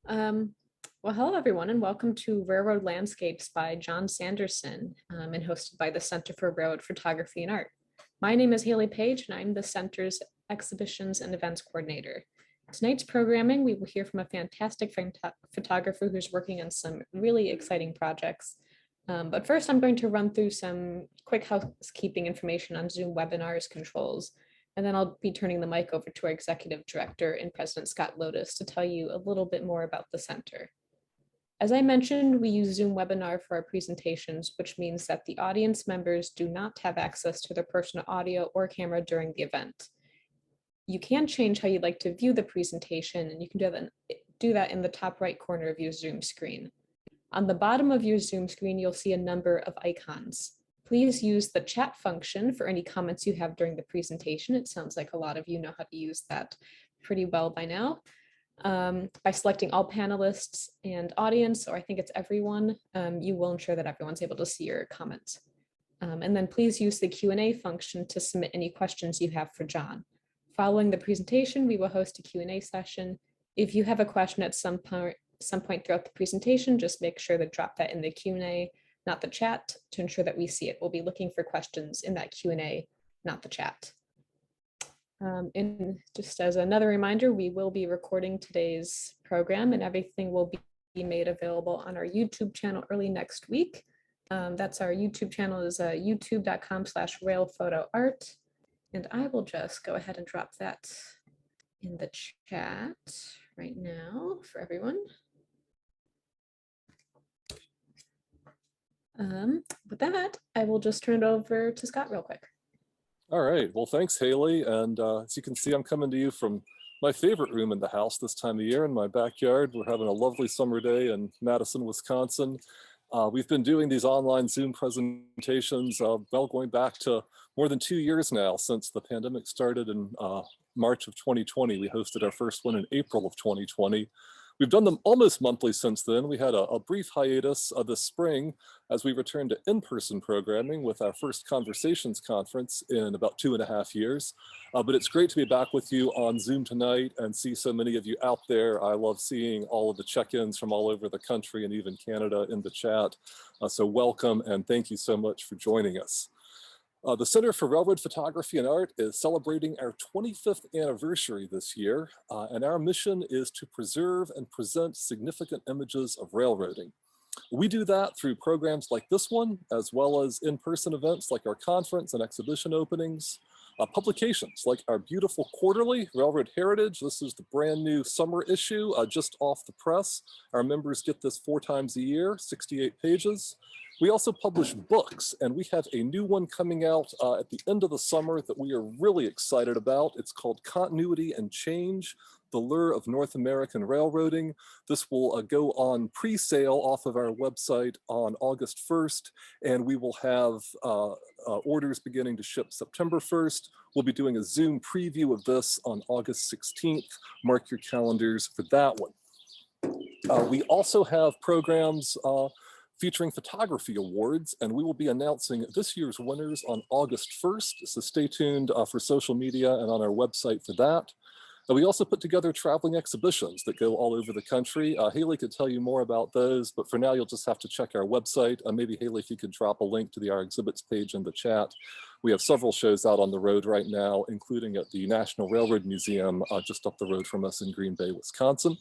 Um, well, hello everyone, and welcome to Railroad Landscapes by John Sanderson, and hosted by the Center for Railroad Photography and Art. My name is Haley Page, and I'm the center's Exhibitions and Events Coordinator. Tonight's programming, we will hear from a fantastic photographer who's working on some really exciting projects. But first, I'm going to run through some quick housekeeping information on Zoom webinars controls. And then I'll be turning the mic over to our executive director and President Scott Lotus to tell you a little bit more about the center. As I mentioned, we use Zoom webinar for our presentations, which means that the audience members do not have access to their personal audio or camera during the event. You can change how you'd like to view the presentation, and you can do that in the top right corner of your Zoom screen. On the bottom of your Zoom screen, you'll see a number of icons. Please use the chat function for any comments you have during the presentation. It sounds like a lot of you know how to use that pretty well by now. By selecting all panelists and audience, or I think it's everyone, you will ensure that everyone's able to see your comments. And then please use the Q&A function to submit any questions you have for John. Following the presentation, we will host a Q&A session. If you have a question at some point throughout the presentation, just make sure to drop that in the Q&A, not the chat, to ensure that we see it. We'll be looking for questions in that Q&A, not the chat. And just as another reminder, we will be recording today's program, and everything will be made available on our YouTube channel early next week. That's our YouTube channel is youtube.com/railphotoart. And I will just go ahead and drop that in the chat right now for everyone. With that, I will just turn it over to Scott real quick. All right, well, thanks, Haley. And as you can see, I'm coming to you from my favorite room in the house this time of year in my backyard. We're having a lovely summer day in Madison, Wisconsin. We've been doing these online Zoom presentations, well, going back to more than 2 years now since the pandemic started in March of 2020. We hosted our first one in April of 2020. We've done them almost monthly since then. We had a brief hiatus this spring as we returned to in-person programming with our first Conversations conference in about 2.5 years. But it's great to be back with you on Zoom tonight and see so many of you out there. I love seeing all of the check-ins from all over the country and even Canada in the chat. So welcome and thank you so much for joining us. The Center for Railroad Photography and Art is celebrating our 25th anniversary this year, and our mission is to preserve and present significant images of railroading. We do that through programs like this one, as well as in-person events like our conference and exhibition openings, publications like our beautiful quarterly, Railroad Heritage. This is the brand new summer issue, just off the press. Our members get this 4 times a year, 68 pages. We also publish books, and we have a new one coming out at the end of the summer that we are really excited about. It's called Continuity and Change: The Lure of North American Railroading. This will go on pre-sale off of our website on August 1st, and we will have orders beginning to ship September 1st. We'll be doing a Zoom preview of this on August 16th. Mark your calendars for that one. We also have programs featuring photography awards, and we will be announcing this year's winners on August 1st, so stay tuned for social media and on our website for that. We also put together traveling exhibitions that go all over the country. Haley could tell you more about those, but for now you'll just have to check our website. Maybe Haley, if you could drop a link to our exhibits page in the chat. We have several shows out on the road right now, including at the National Railroad Museum just up the road from us in Green Bay, Wisconsin.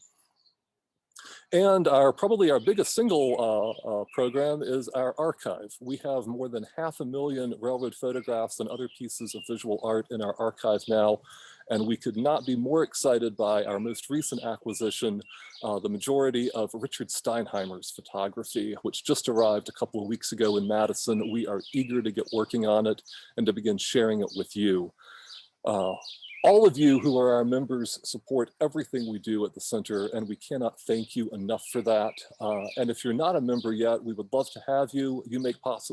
And probably our biggest single program is our archive. We have more than 500,000 railroad photographs and other pieces of visual art in our archive now. And we could not be more excited by our most recent acquisition, the majority of Richard Steinheimer's photography, which just arrived a couple of weeks ago in Madison. We are eager to get working on it and to begin sharing it with you. All of you who are our members support everything we do at the center, and we cannot thank you enough for that. And if you're not a member yet, we would love to have you.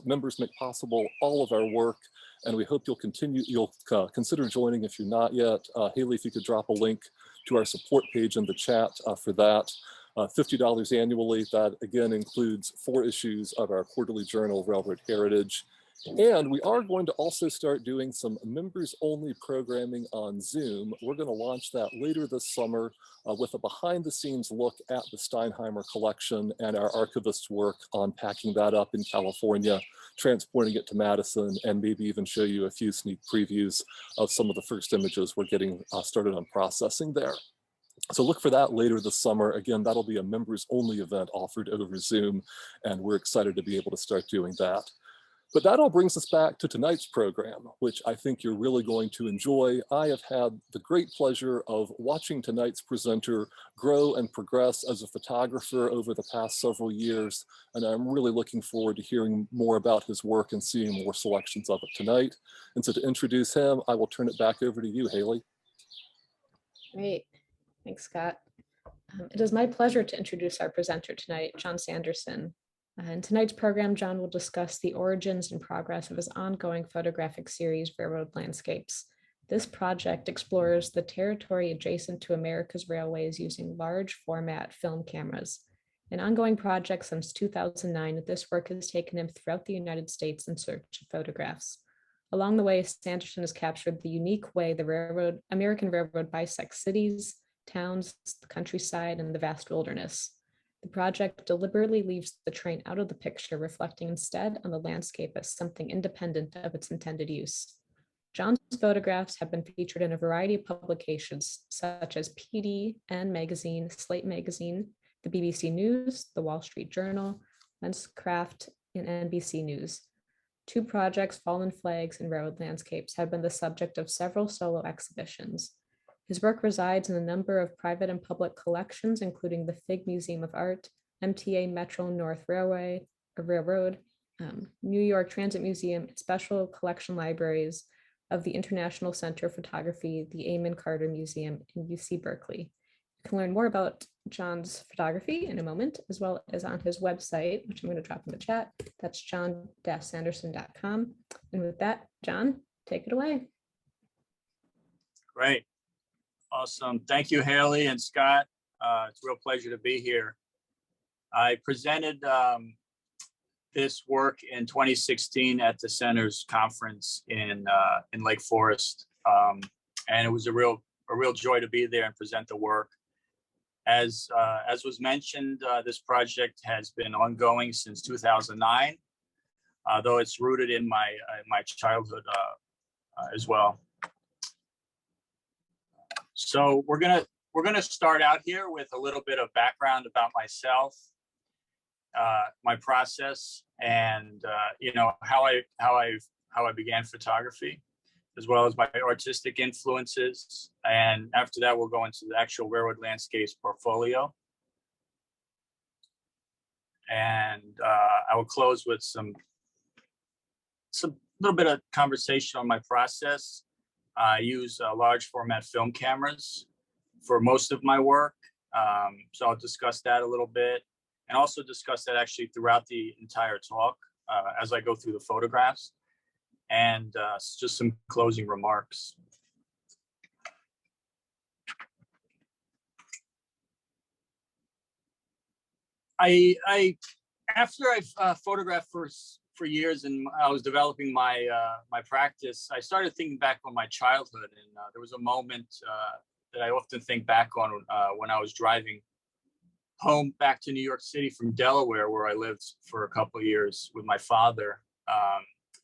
Members make possible all of our work, and we hope you'll consider joining if you're not yet. Haley, if you could drop a link to our support page in the chat for that. $50 annually. That again includes 4 issues of our quarterly journal, Railroad Heritage, And we are going to also start doing some members-only programming on Zoom. We're going to launch that later this summer with a behind-the-scenes look at the Steinheimer collection and our archivist's work on packing that up in California, transporting it to Madison, and maybe even show you a few sneak previews of some of the first images we're getting started on processing there. So look for that later this summer. Again, that'll be a members-only event offered over Zoom, and we're excited to be able to start doing that. But that all brings us back to tonight's program, which I think you're really going to enjoy. I have had the great pleasure of watching tonight's presenter grow and progress as a photographer over the past several years, and I'm really looking forward to hearing more about his work and seeing more selections of it tonight. And so to introduce him, I will turn it back over to you, Haley. Great. Thanks, Scott. It is my pleasure to introduce our presenter tonight, John Sanderson. In tonight's program, John will discuss the origins and progress of his ongoing photographic series, Railroad Landscapes. This project explores the territory adjacent to America's railways using large format film cameras. An ongoing project since 2009, this work has taken him throughout the United States in search of photographs. Along the way, Sanderson has captured the unique way the American Railroad bisects cities, towns, the countryside, and the vast wilderness. The project deliberately leaves the train out of the picture, reflecting instead on the landscape as something independent of its intended use. John's photographs have been featured in a variety of publications, such as PDN Magazine, Slate Magazine, the BBC News, the Wall Street Journal, Lenscratch, and NBC News. Two projects, Fallen Flags and Railroad Landscapes, have been the subject of several solo exhibitions. His work resides in a number of private and public collections, including the Figge Museum of Art, MTA Metro North Railroad, New York Transit Museum, and special collection libraries of the International Center of Photography, the Amon Carter Museum, and UC Berkeley. You can learn more about John's photography in a moment, as well as on his website, which I'm going to drop in the chat. That's john-sanderson.com. And with that, John, take it away. Great. Awesome. Thank you, Haley and Scott. It's a real pleasure to be here. I presented this work in 2016 at the Center's conference in Lake Forest, and it was a real joy to be there and present the work. As was mentioned, this project has been ongoing since 2009, though it's rooted in my childhood as well. So we're gonna start out here with a little bit of background about myself, my process, and how I began photography, as well as my artistic influences. And after that, we'll go into the actual Railroad Landscapes portfolio. And I will close with some little bit of conversation on my process. I use large format film cameras for most of my work. So I'll discuss that a little bit, and also discuss that actually throughout the entire talk as I go through the photographs, and just some closing remarks. After I've photographed for years, and I was developing my practice, I started thinking back on my childhood, and there was a moment that I often think back on when I was driving home back to New York City from Delaware, where I lived for a couple of years with my father.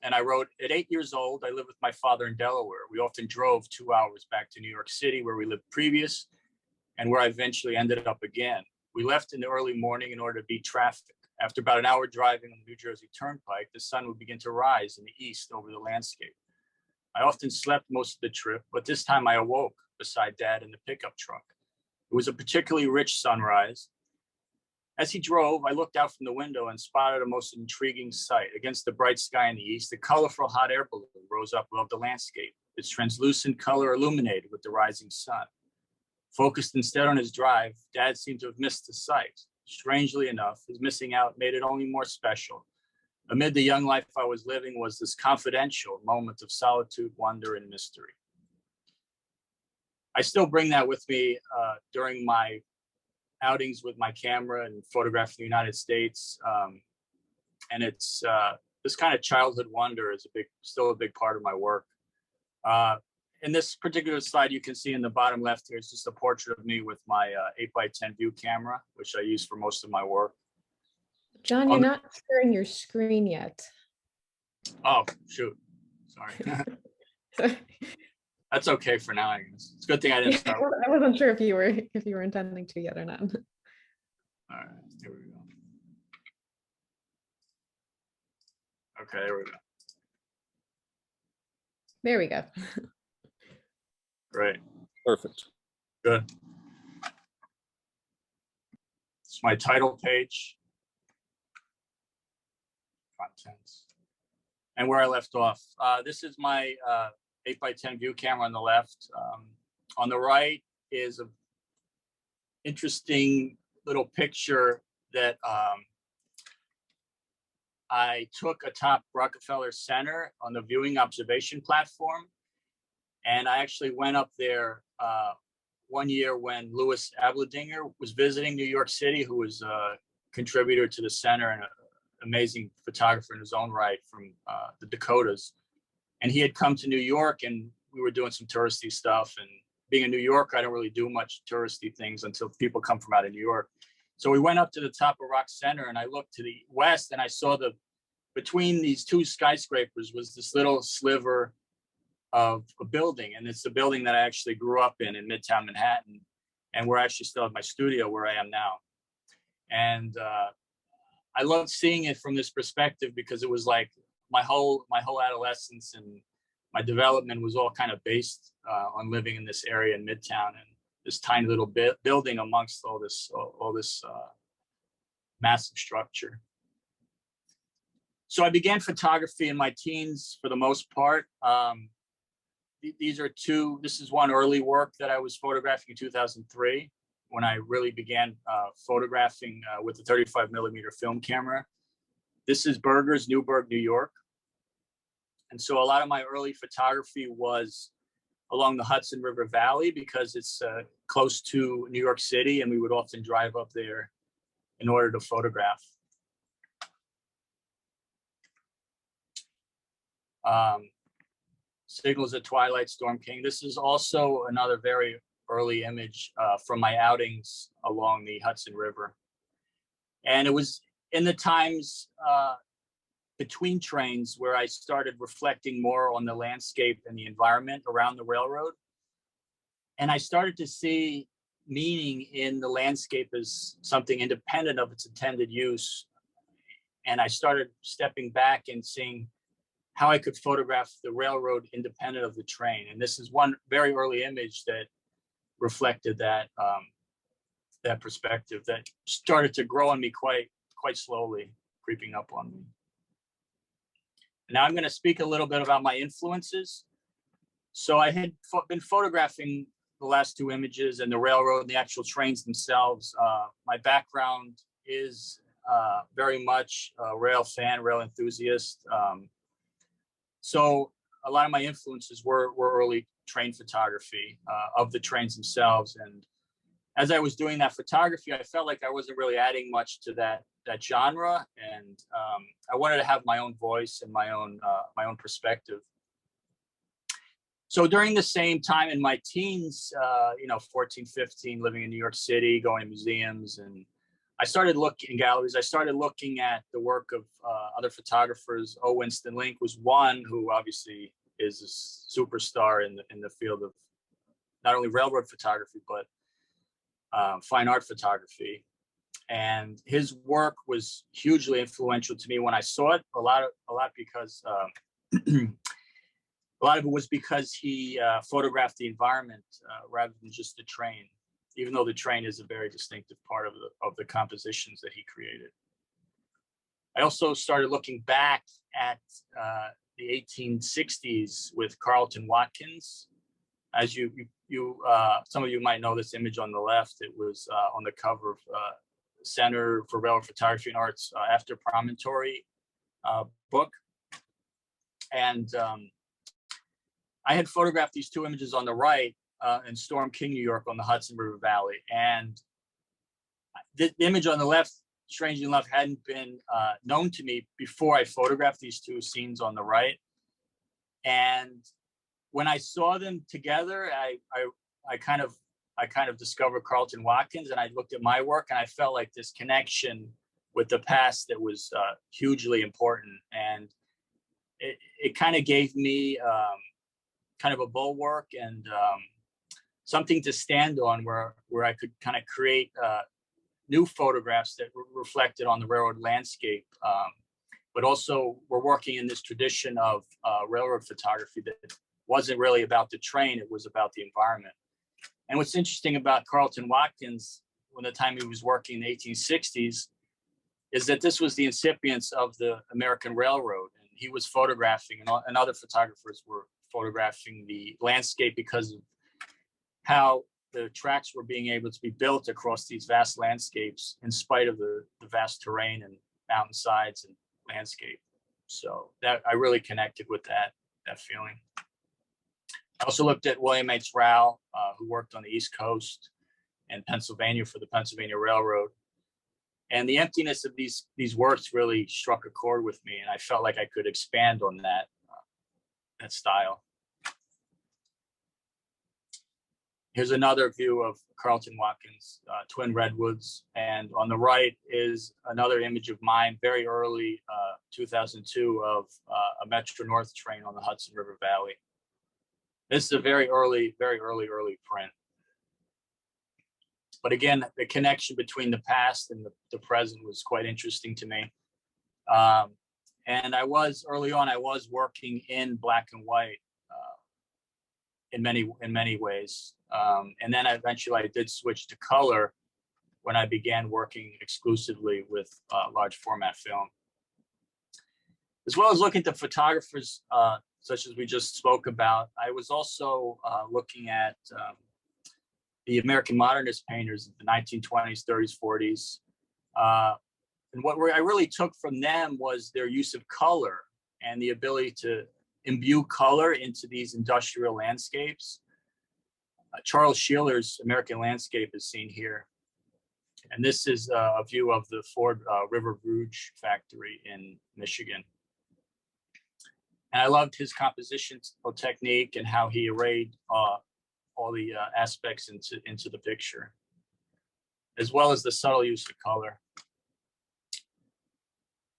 And I wrote, at 8 years old, I lived with my father in Delaware. We often drove 2 hours back to New York City, where we lived previous, and where I eventually ended up again. We left in the early morning in order to beat traffic. After about an hour driving on the New Jersey Turnpike, the sun would begin to rise in the east over the landscape. I often slept most of the trip, but this time I awoke beside Dad in the pickup truck. It was a particularly rich sunrise. As he drove, I looked out from the window and spotted a most intriguing sight. Against the bright sky in the east, a colorful hot air balloon rose up above the landscape, its translucent color illuminated with the rising sun. Focused instead on his drive, Dad seemed to have missed the sight. Strangely enough, his missing out made it only more special. Amid the young life I was living was this confidential moment of solitude, wonder, and mystery. I still bring that with me during my outings with my camera and photographing the United States. And it's this kind of childhood wonder is still a big part of my work. In this particular slide, you can see in the bottom left here, it's just a portrait of me with my 8x10 view camera, which I use for most of my work. John, you're not sharing your screen yet. Oh, shoot. Sorry. That's okay for now, I guess. It's a good thing I didn't start. I wasn't sure if you were intending to yet or not. All right, here we go. Okay, there we go. There we go. Great. Perfect. Good. It's my title page. Contents. And where I left off. This is my 8x10 view camera on the left. On the right is an interesting little picture that I took atop Rockefeller Center on the viewing observation platform. And I actually went up there one year when Louis Abledinger was visiting New York City, who was a contributor to the center and an amazing photographer in his own right from the Dakotas. And he had come to New York and we were doing some touristy stuff. And being a New Yorker, I don't really do much touristy things until people come from out of New York. So we went up to the top of Rock Center and I looked to the west and I saw between these two skyscrapers was this little sliver of a building. And it's the building that I actually grew up in Midtown Manhattan. And we're actually still at my studio where I am now. And I loved seeing it from this perspective because it was like my whole adolescence and my development was all kind of based on living in this area in Midtown and this tiny little building amongst all this massive structure. So I began photography in my teens for the most part. This is one early work that I was photographing in 2003 when I really began photographing with a 35mm film camera. This is Burgers, Newburgh, New York. And so a lot of my early photography was along the Hudson River Valley because it's close to New York City and we would often drive up there in order to photograph. Signals at Twilight, Storm King. This is also another very early image from my outings along the Hudson River. And it was in the times between trains where I started reflecting more on the landscape and the environment around the railroad. And I started to see meaning in the landscape as something independent of its intended use. And I started stepping back and seeing how I could photograph the railroad independent of the train. And this is one very early image that reflected that that perspective that started to grow on me quite slowly, creeping up on me. Now I'm going to speak a little bit about my influences. So I had been photographing the last two images and the railroad and the actual trains themselves. My background is very much a rail fan, rail enthusiast. So a lot of my influences were early train photography of the trains themselves. And as I was doing that photography, I felt like I wasn't really adding much to that genre. And I wanted to have my own voice and my own perspective. So during the same time in my teens, 14, 15, living in New York City, going to museums, and I started looking in galleries. I started looking at the work of other photographers. O. Winston Link was one who obviously is a superstar in the field of not only railroad photography, but fine art photography. And his work was hugely influential to me when I saw it. A lot because a lot of it was because he photographed the environment rather than just the train, even though the train is a very distinctive part of the compositions that he created. I also started looking back at the 1860s with Carlton Watkins. As some of you might know this image on the left. It was on the cover of Center for Railroad Photography and Art's After Promontory book. And I had photographed these two images on the right in Storm King, New York on the Hudson River Valley. And the image on the left strangely enough, hadn't been known to me before I photographed these two scenes on the right. And when I saw them together, I kind of discovered Carleton Watkins, and I looked at my work, and I felt like this connection with the past that was hugely important. And it kind of gave me kind of a bulwark and something to stand on where I could kind of create new photographs that reflected on the railroad landscape. But also we're working in this tradition of railroad photography that wasn't really about the train, it was about the environment. And what's interesting about Carleton Watkins, when the time he was working in the 1860s, is that this was the incipience of the American Railroad. And he was photographing, and other photographers were photographing the landscape because of how the tracks were being able to be built across these vast landscapes in spite of the vast terrain and mountainsides and landscape. So that I really connected with that feeling. I also looked at William H. Rowell, who worked on the East Coast and Pennsylvania for the Pennsylvania Railroad. And the emptiness of these works really struck a chord with me, and I felt like I could expand on that style. Here's another view of Carleton Watkins' Twin Redwoods. And on the right is another image of mine, very early, 2002, of a Metro North train on the Hudson River Valley. This is a very early print. But again, the connection between the past and the present was quite interesting to me. And early on, I was working in black and white in many ways. And then eventually I did switch to color when I began working exclusively with large format film. As well as looking at the photographers, such as we just spoke about, I was also looking at the American Modernist painters of the 1920s, 30s, 40s. And what I really took from them was their use of color and the ability to imbue color into these industrial landscapes. Charles Sheeler's American Landscape is seen here. And this is a view of the Ford River Rouge factory in Michigan. And I loved his composition technique and how he arrayed all the aspects into the picture, as well as the subtle use of color.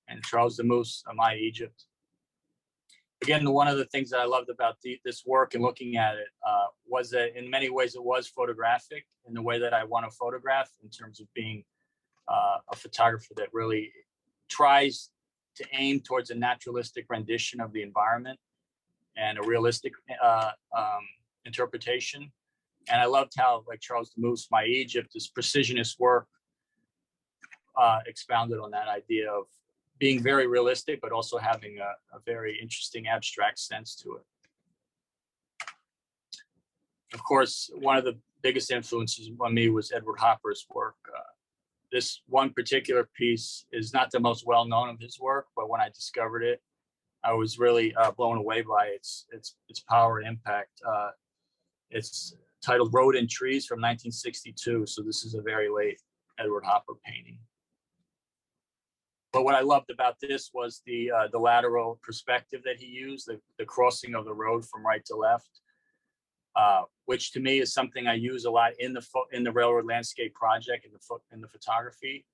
And Charles de Moose, My Egypt. Again, one of the things that I loved about this work and looking at it was that in many ways it was photographic in the way that I want to photograph, in terms of being a photographer that really tries to aim towards a naturalistic rendition of the environment and a realistic interpretation. And I loved how, like Charles de Moose, My Egypt, this precisionist work expounded on that idea of being very realistic, but also having a very interesting abstract sense to it. Of course, one of the biggest influences on me was Edward Hopper's work. This one particular piece is not the most well-known of his work, but when I discovered it, I was really blown away by its power and impact. It's titled Road and Trees from 1962, so this is a very late Edward Hopper painting. But what I loved about this was the lateral perspective that he used, the crossing of the road from right to left, which to me is something I use a lot in the railroad landscape project, in the photography.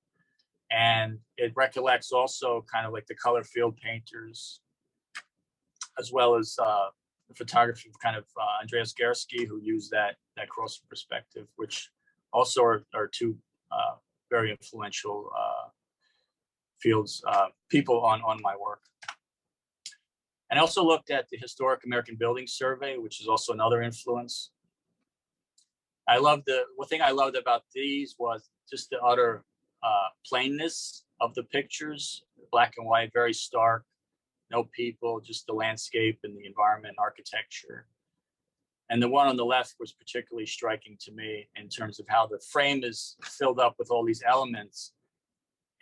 And it recollects also kind of like the color field painters, as well as the photography of kind of Andreas Gursky, who used that crossing perspective, which also are two very influential people on my work. And I also looked at the Historic American Building Survey, which is also another influence. One thing I loved about these was just the utter plainness of the pictures, black and white, very stark, no people, just the landscape and the environment, architecture. And the one on the left was particularly striking to me in terms of how the frame is filled up with all these elements.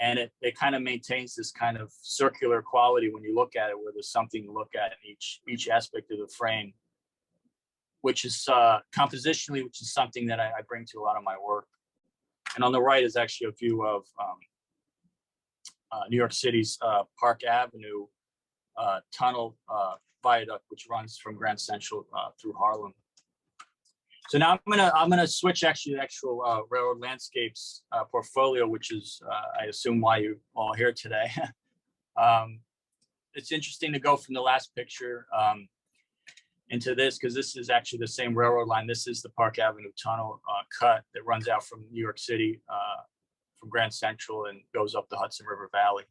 And it kind of maintains this kind of circular quality when you look at it, where there's something to look at in each aspect of the frame, which is compositionally, which is something that I bring to a lot of my work. And on the right is actually a view of New York City's Park Avenue tunnel viaduct, which runs from Grand Central through Harlem. So now I'm gonna switch actually to the actual railroad landscapes portfolio, which is I assume why you're all here today. It's interesting to go from the last picture into this, because this is actually the same railroad line. This is the Park Avenue tunnel cut that runs out from New York City, from Grand Central, and goes up the Hudson River Valley.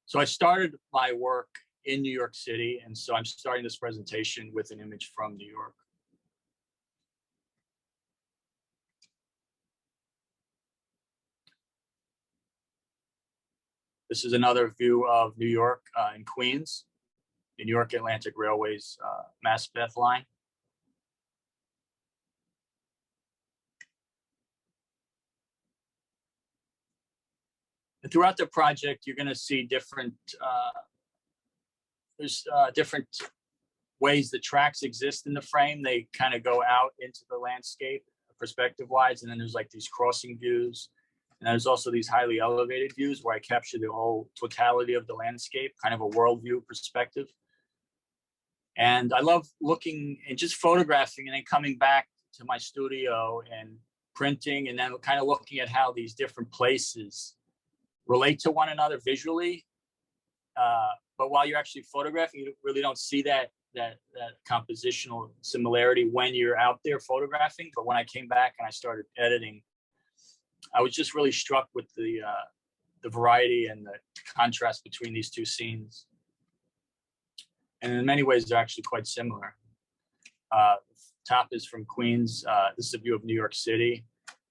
So I started my work in New York City, and so I'm starting this presentation with an image from New York. This is another view of New York in Queens, the New York Atlantic Railway's Maspeth line. And throughout the project, you're going to see different, different ways the tracks exist in the frame. They kind of go out into the landscape perspective-wise, and then there's like these crossing views. And there's also these highly elevated views where I capture the whole totality of the landscape, kind of a worldview perspective. And I love looking and just photographing and then coming back to my studio and printing, and then kind of looking at how these different places relate to one another visually. But while you're actually photographing, you really don't see that compositional similarity when you're out there photographing. But when I came back and I started editing, I was just really struck with the variety and the contrast between these two scenes. And in many ways, they're actually quite similar. Top is from Queens. This is a view of New York City.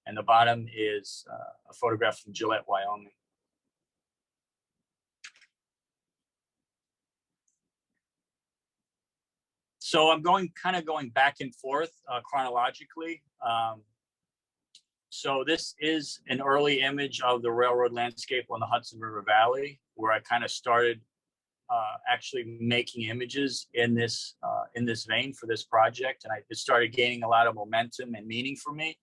And the bottom is a photograph from Gillette, Wyoming. So I'm kind of going back and forth chronologically. So this is an early image of the railroad landscape on the Hudson River Valley, where I kind of started actually making images in this vein for this project, and it started gaining a lot of momentum and meaning for me.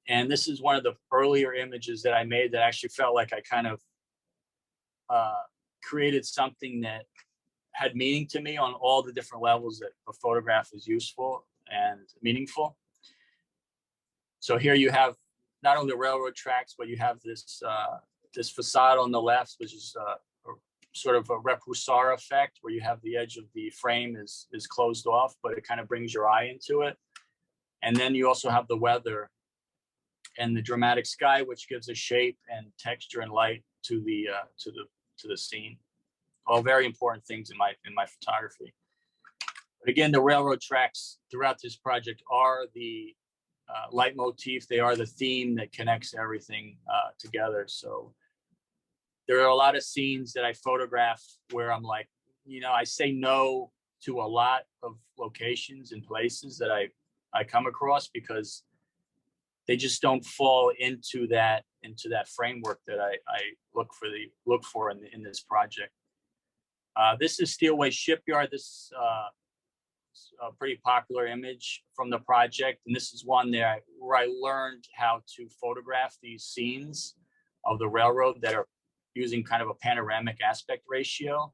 And this is one of the earlier images that I made that actually felt like I kind of created something that had meaning to me on all the different levels that a photograph is useful and meaningful. So here you have not only the railroad tracks, but you have this this facade on the left, which is sort of a repoussage effect, where you have the edge of the frame is closed off, but it kind of brings your eye into it. And then you also have the weather and the dramatic sky, which gives a shape and texture and light to the scene. All very important things in my photography. But again, the railroad tracks throughout this project are the leitmotif. They are the theme that connects everything together. So there are a lot of scenes that I photograph where I'm like, I say no to a lot of locations and places that I come across, because they just don't fall into that framework that I look for in this project. This is Steelway Shipyard. This is a pretty popular image from the project, and this is one where I learned how to photograph these scenes of the railroad that are using kind of a panoramic aspect ratio.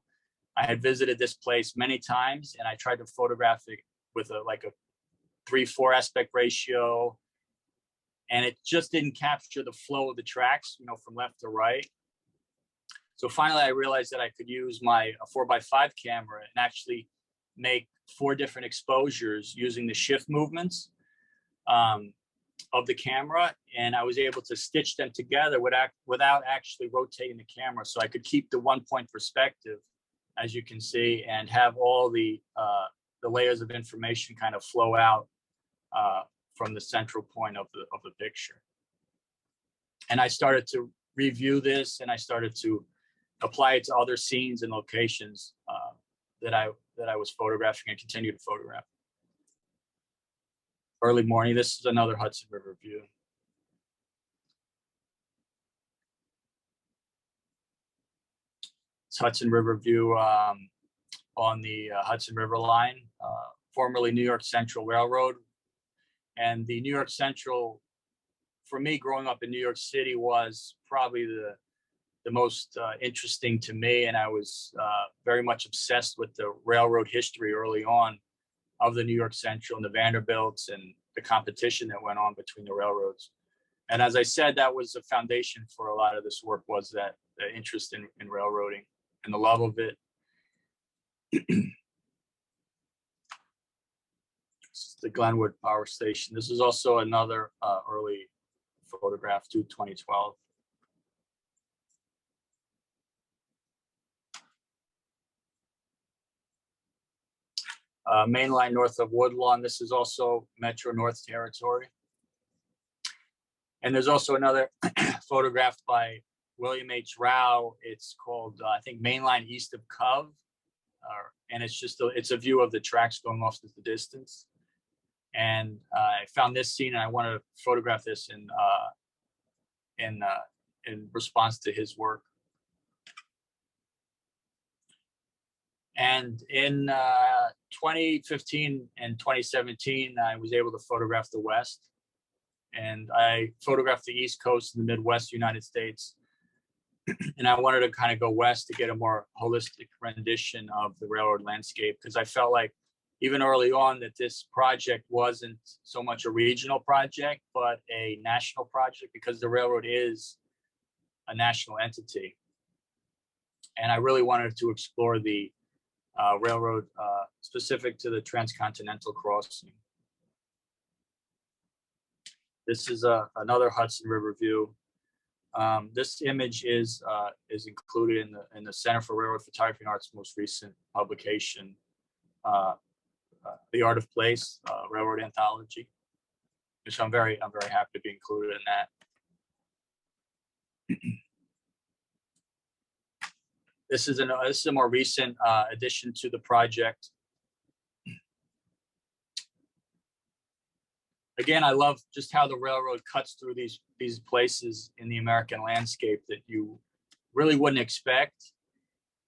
I had visited this place many times, and I tried to photograph it with a 3:4 aspect ratio, and it just didn't capture the flow of the tracks, from left to right. So finally, I realized that I could use my 4x5 camera and actually make 4 different exposures using the shift movements of the camera, and I was able to stitch them together without actually rotating the camera. So I could keep the 1-point perspective, as you can see, and have all the layers of information kind of flow out from the central point of the picture. And I started to review this, and I started to apply it to other scenes and locations that I was photographing and continue to photograph. Early morning. This is another Hudson River view. It's Hudson River view on the Hudson River line, formerly New York Central Railroad. And the New York Central for me, growing up in New York City was probably the most interesting to me. And I was very much obsessed with the railroad history early on of the New York Central and the Vanderbilts and the competition that went on between the railroads. And as I said, that was the foundation for a lot of this work, was that the interest in railroading and the love of it. This is the Glenwood Power Station. This is also another early photograph to 2012. Main line north of Woodlawn. This is also Metro North territory. And there's also another photograph by William H. Rao. It's called, I think, Mainline East of Cove. And it's just, it's a view of the tracks going off to the distance. And I found this scene and I want to photograph this in response to his work. And in 2015 and 2017, I was able to photograph the West. And I photographed the East Coast and the Midwest United States. And I wanted to kind of go west to get a more holistic rendition of the railroad landscape, because I felt like even early on that this project wasn't so much a regional project, but a national project, because the railroad is a national entity. And I really wanted to explore the railroad specific to the transcontinental crossing. This is another Hudson River view. This image is included in the Center for Railroad Photography and Art's most recent publication, The Art of Place, Railroad Anthology, which I'm very happy to be included in that. This is a more recent addition to the project. Again, I love just how the railroad cuts through these places in the American landscape that you really wouldn't expect.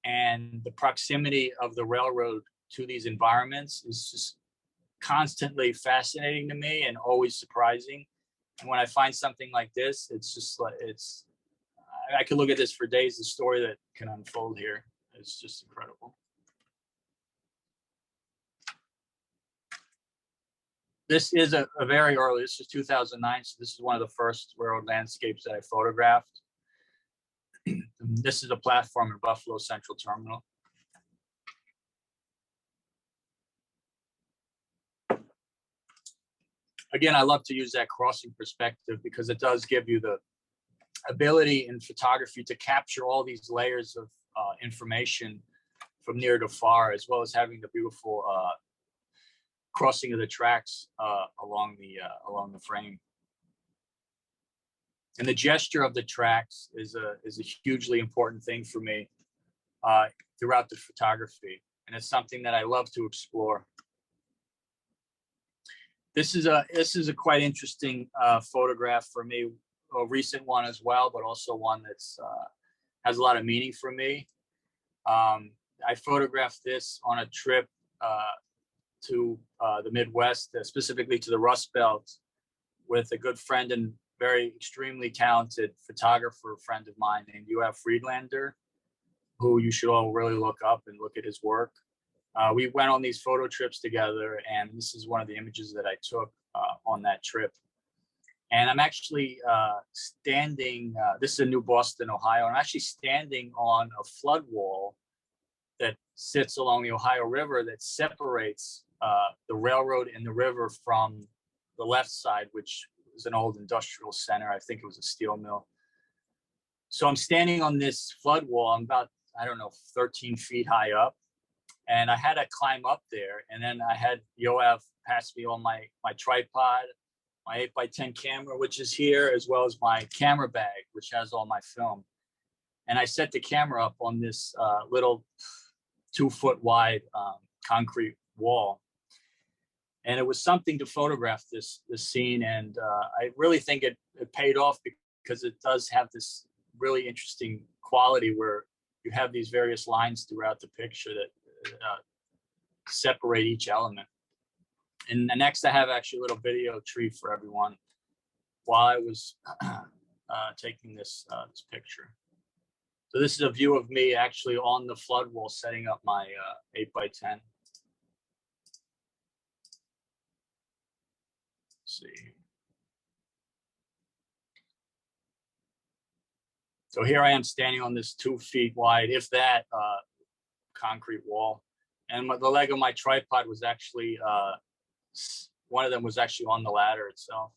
And the proximity of the railroad to these environments is just constantly fascinating to me and always surprising. And when I find something like this, it's just like, I could look at this for days. The story that can unfold here is just incredible. This is a very early, this is 2009. So this is one of the first railroad landscapes that I photographed. This is a platform in Buffalo Central Terminal. Again, I love to use that crossing perspective because it does give you the ability in photography to capture all these layers of information from near to far, as well as having the beautiful crossing of the tracks along the frame. And the gesture of the tracks is a hugely important thing for me throughout the photography, and it's something that I love to explore. This is a quite interesting photograph for me, a recent one as well, but also one that's has a lot of meaning for me. I photographed this on a trip to the Midwest, specifically to the Rust Belt, with a good friend and very extremely talented photographer friend of mine named UF Friedlander, who you should all really look up and look at his work. We went on these photo trips together, and this is one of the images that I took on that trip. And I'm actually standing, this is in New Boston, Ohio. I'm actually standing on a flood wall that sits along the Ohio River that separates the railroad and the river from the left side, which is an old industrial center. I think it was a steel mill. So I'm standing on this flood wall. I'm about, 13 feet high up. And I had to climb up there. And then I had Yoav pass me on my tripod, my 8x10 camera, which is here, as well as my camera bag, which has all my film. And I set the camera up on this little 2-foot wide concrete wall. And it was something to photograph this scene. And I really think it paid off because it does have this really interesting quality where you have these various lines throughout the picture that separate each element. And next I have actually a little video treat for everyone. while I was taking this picture. So this is a view of me actually on the flood wall setting up my 8x10. Let's see. So here I am standing on this 2 feet wide, if that, concrete wall. And the leg of my tripod was actually, one of them was actually on the ladder itself.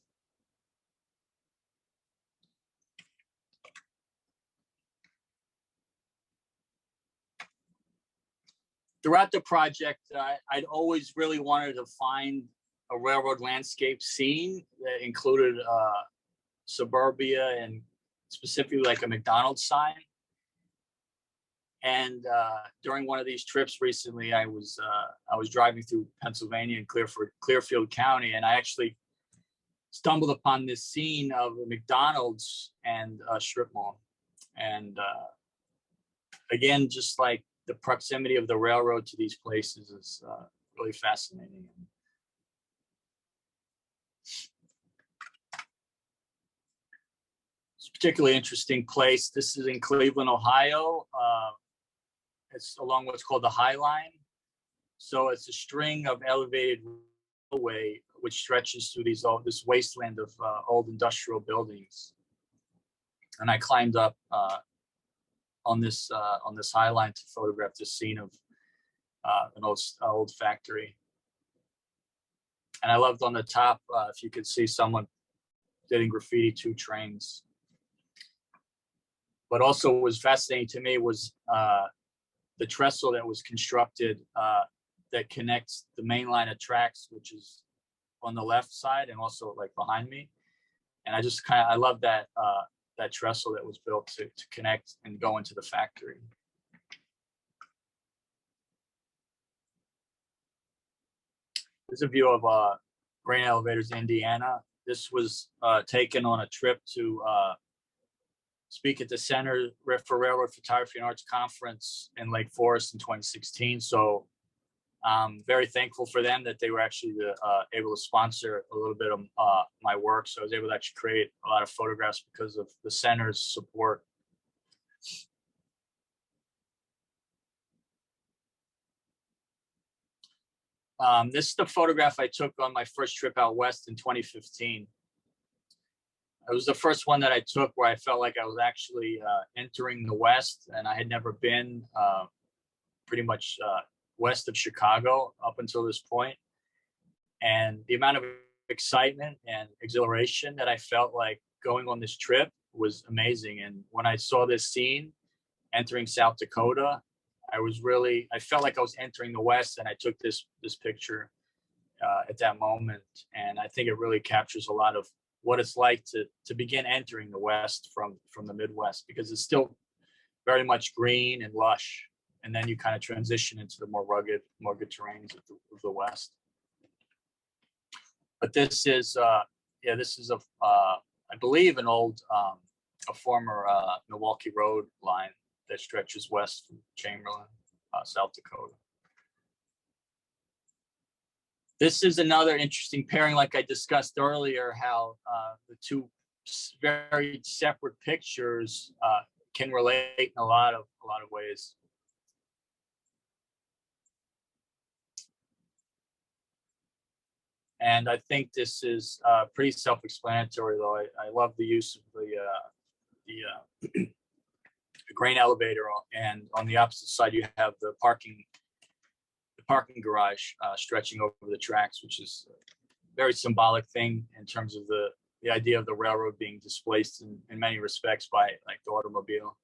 Throughout the project, I'd always really wanted to find a railroad landscape scene that included suburbia and specifically like a McDonald's sign. And during one of these trips recently, I was driving through Pennsylvania in Clearfield County, and I actually stumbled upon this scene of a McDonald's and a strip mall. And again, just like the proximity of the railroad to these places is really fascinating. It's a particularly interesting place. This is in Cleveland, Ohio. It's along what's called the High Line. So it's a string of elevated railway which stretches through this wasteland of old industrial buildings. And I climbed up on this High Line to photograph this scene of an old factory. And I loved on the top, if you could see someone getting graffiti 2 trains. But also what was fascinating to me was the trestle that was constructed that connects the main line of tracks, which is on the left side and also like behind me. And I love that that trestle that was built to connect and go into the factory. This is a view of grain elevators, Indiana. This was taken on a trip to speak at the Center for Railroad Photography and Arts Conference in Lake Forest in 2016. So I'm very thankful for them that they were actually able to sponsor a little bit of my work. So I was able to actually create a lot of photographs because of the center's support. This is the photograph I took on my first trip out west in 2015. It was the first one that I took where I felt like I was actually entering the West, and I had never been pretty much west of Chicago up until this point. And the amount of excitement and exhilaration that I felt like going on this trip was amazing. And when I saw this scene entering South Dakota, I felt like I was entering the West, and I took this picture at that moment. And I think it really captures a lot of what it's like to begin entering the West from the Midwest, because it's still very much green and lush. And then you kind of transition into the more rugged terrains of the West. But this is, I believe an old, a former Milwaukee Road line that stretches west from Chamberlain, South Dakota. This is another interesting pairing, like I discussed earlier, how the 2 very separate pictures can relate in a lot of ways. And I think this is pretty self-explanatory, though. I love the use of the grain elevator, and on the opposite side you have the parking garage stretching over the tracks, which is a very symbolic thing in terms of the idea of the railroad being displaced in many respects by like the automobile.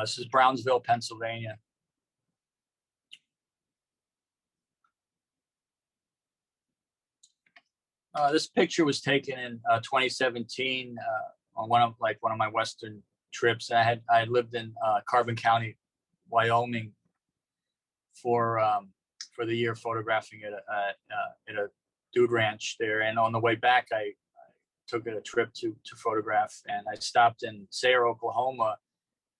This is Brownsville, Pennsylvania. This picture was taken in 2017 on one of my Western trips. I had lived in Carbon County, Wyoming, for the year, photographing at a dude ranch there. And on the way back, I took a trip to photograph, and I stopped in Sayre, Oklahoma,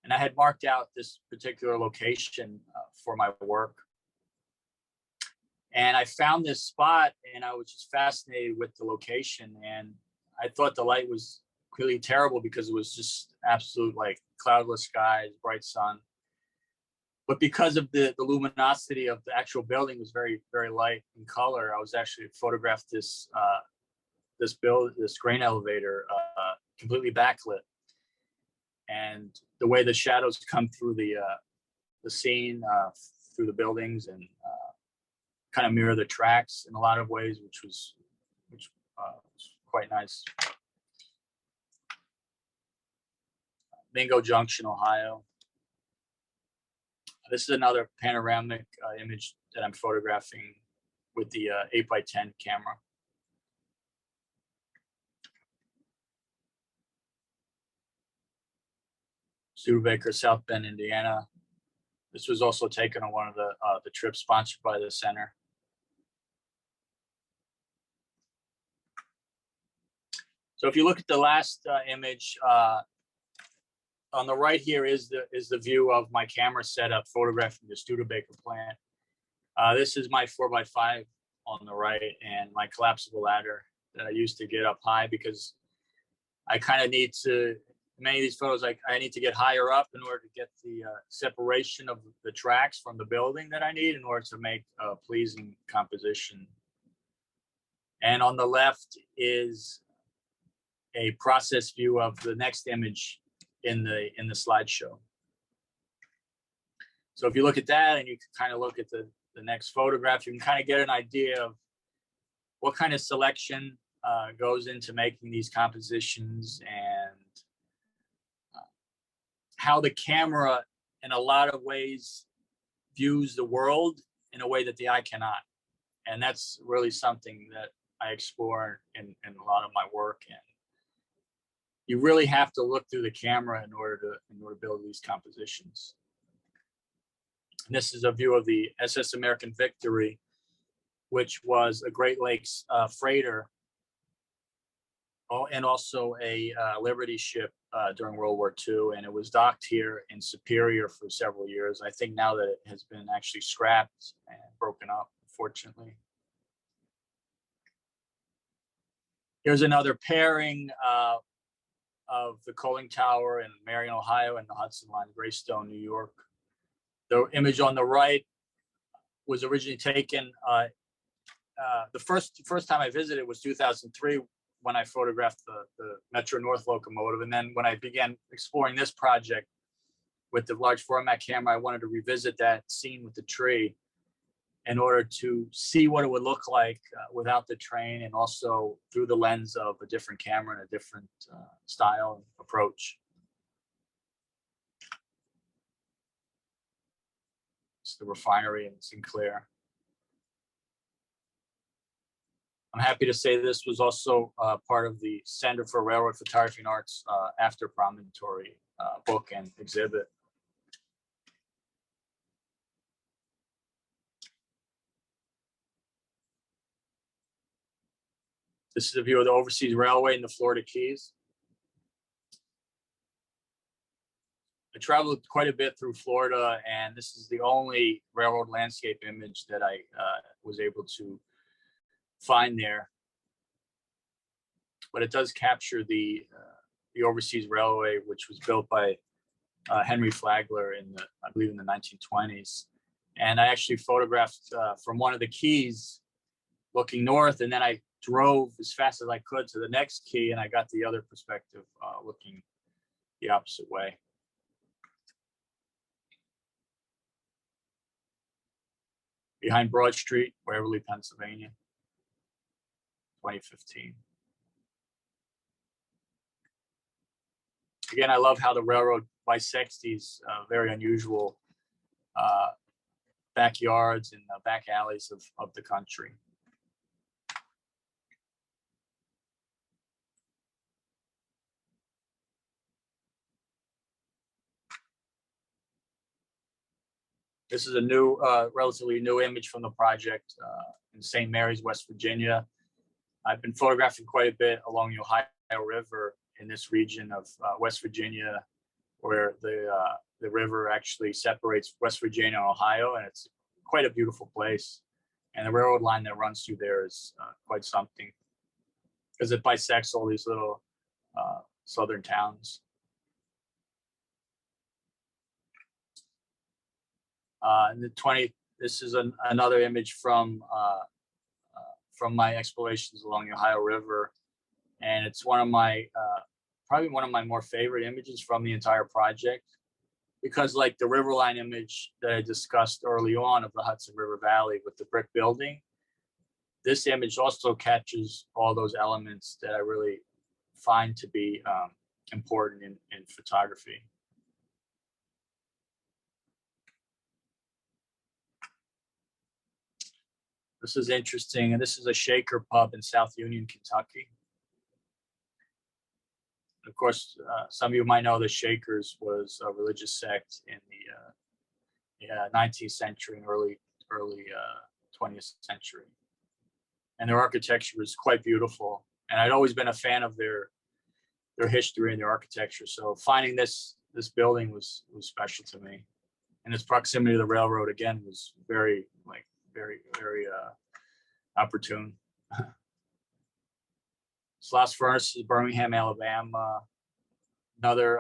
And I had marked out this particular location for my work. And I found this spot, and I was just fascinated with the location. And I thought the light was really terrible because it was just absolute like cloudless skies, bright sun. But because of the luminosity of the actual building was very, very light in color, I was actually photographed this grain elevator completely backlit. And the way the shadows come through the scene, through the buildings, and kind of mirror the tracks in a lot of ways, which was quite nice. Mingo Junction, Ohio. This is another panoramic image that I'm photographing with the 8x10 camera. Studebaker, South Bend, Indiana. This was also taken on one of the trips sponsored by the center. So if you look at the last image, on the right here is the view of my camera setup photographing the Studebaker plant. This is my 4x5 on the right, and my collapsible ladder that I used to get up high, because I kind of need to, many of these photos, I need to get higher up in order to get the separation of the tracks from the building that I need in order to make a pleasing composition. And on the left is a process view of the next image in the slideshow. So if you look at that and you can kind of look at the next photograph, you can kind of get an idea of what kind of selection goes into making these compositions, and how the camera in a lot of ways views the world in a way that the eye cannot. And that's really something that I explore in a lot of my work. And you really have to look through the camera in order to build these compositions. And this is a view of the SS American Victory, which was a Great Lakes freighter, and also a Liberty ship during World War II. And it was docked here in Superior for several years. I think now that it has been actually scrapped and broken up, unfortunately. Here's another pairing of the Coaling Tower in Marion, Ohio, and the Hudson Line, Greystone, New York. The image on the right was originally taken, the first time I visited was 2003, when I photographed the Metro North locomotive. And then when I began exploring this project with the large format camera, I wanted to revisit that scene with the tree in order to see what it would look like without the train, and also through the lens of a different camera and a different style and approach. It's the refinery in Sinclair. I'm happy to say this was also part of the Center for Railroad Photography and Arts After Promontory book and exhibit. This is a view of the Overseas Railway in the Florida Keys. I traveled quite a bit through Florida, and this is the only railroad landscape image that I was able to find there. But it does capture the Overseas Railway, which was built by Henry Flagler I believe in the 1920s. And I actually photographed from one of the keys looking north, and then I drove as fast as I could to the next key, and I got the other perspective looking the opposite way. Behind Broad Street, Waverly, Pennsylvania, 2015. Again, I love how the railroad bisects these very unusual backyards and back alleys of the country. This is a new, relatively new image from the project in St. Mary's, West Virginia. I've been photographing quite a bit along the Ohio River in this region of West Virginia, where the river actually separates West Virginia and Ohio, and it's quite a beautiful place. And the railroad line that runs through there is quite something, because it bisects all these little southern towns. This is another image from my explorations along the Ohio River, and it's one of my probably one of my more favorite images from the entire project, because like the riverline image that I discussed early on of the Hudson River Valley with the brick building, this image also captures all those elements that I really find to be important in photography. This is interesting, and this is a Shaker pub in South Union, Kentucky. Of course, some of you might know the Shakers was a religious sect in the 19th century and early 20th century. And their architecture was quite beautiful. And I'd always been a fan of their history and their architecture. So finding this building was special to me. And its proximity to the railroad, again, was very opportune. Sloss Furnace is Birmingham, Alabama. Another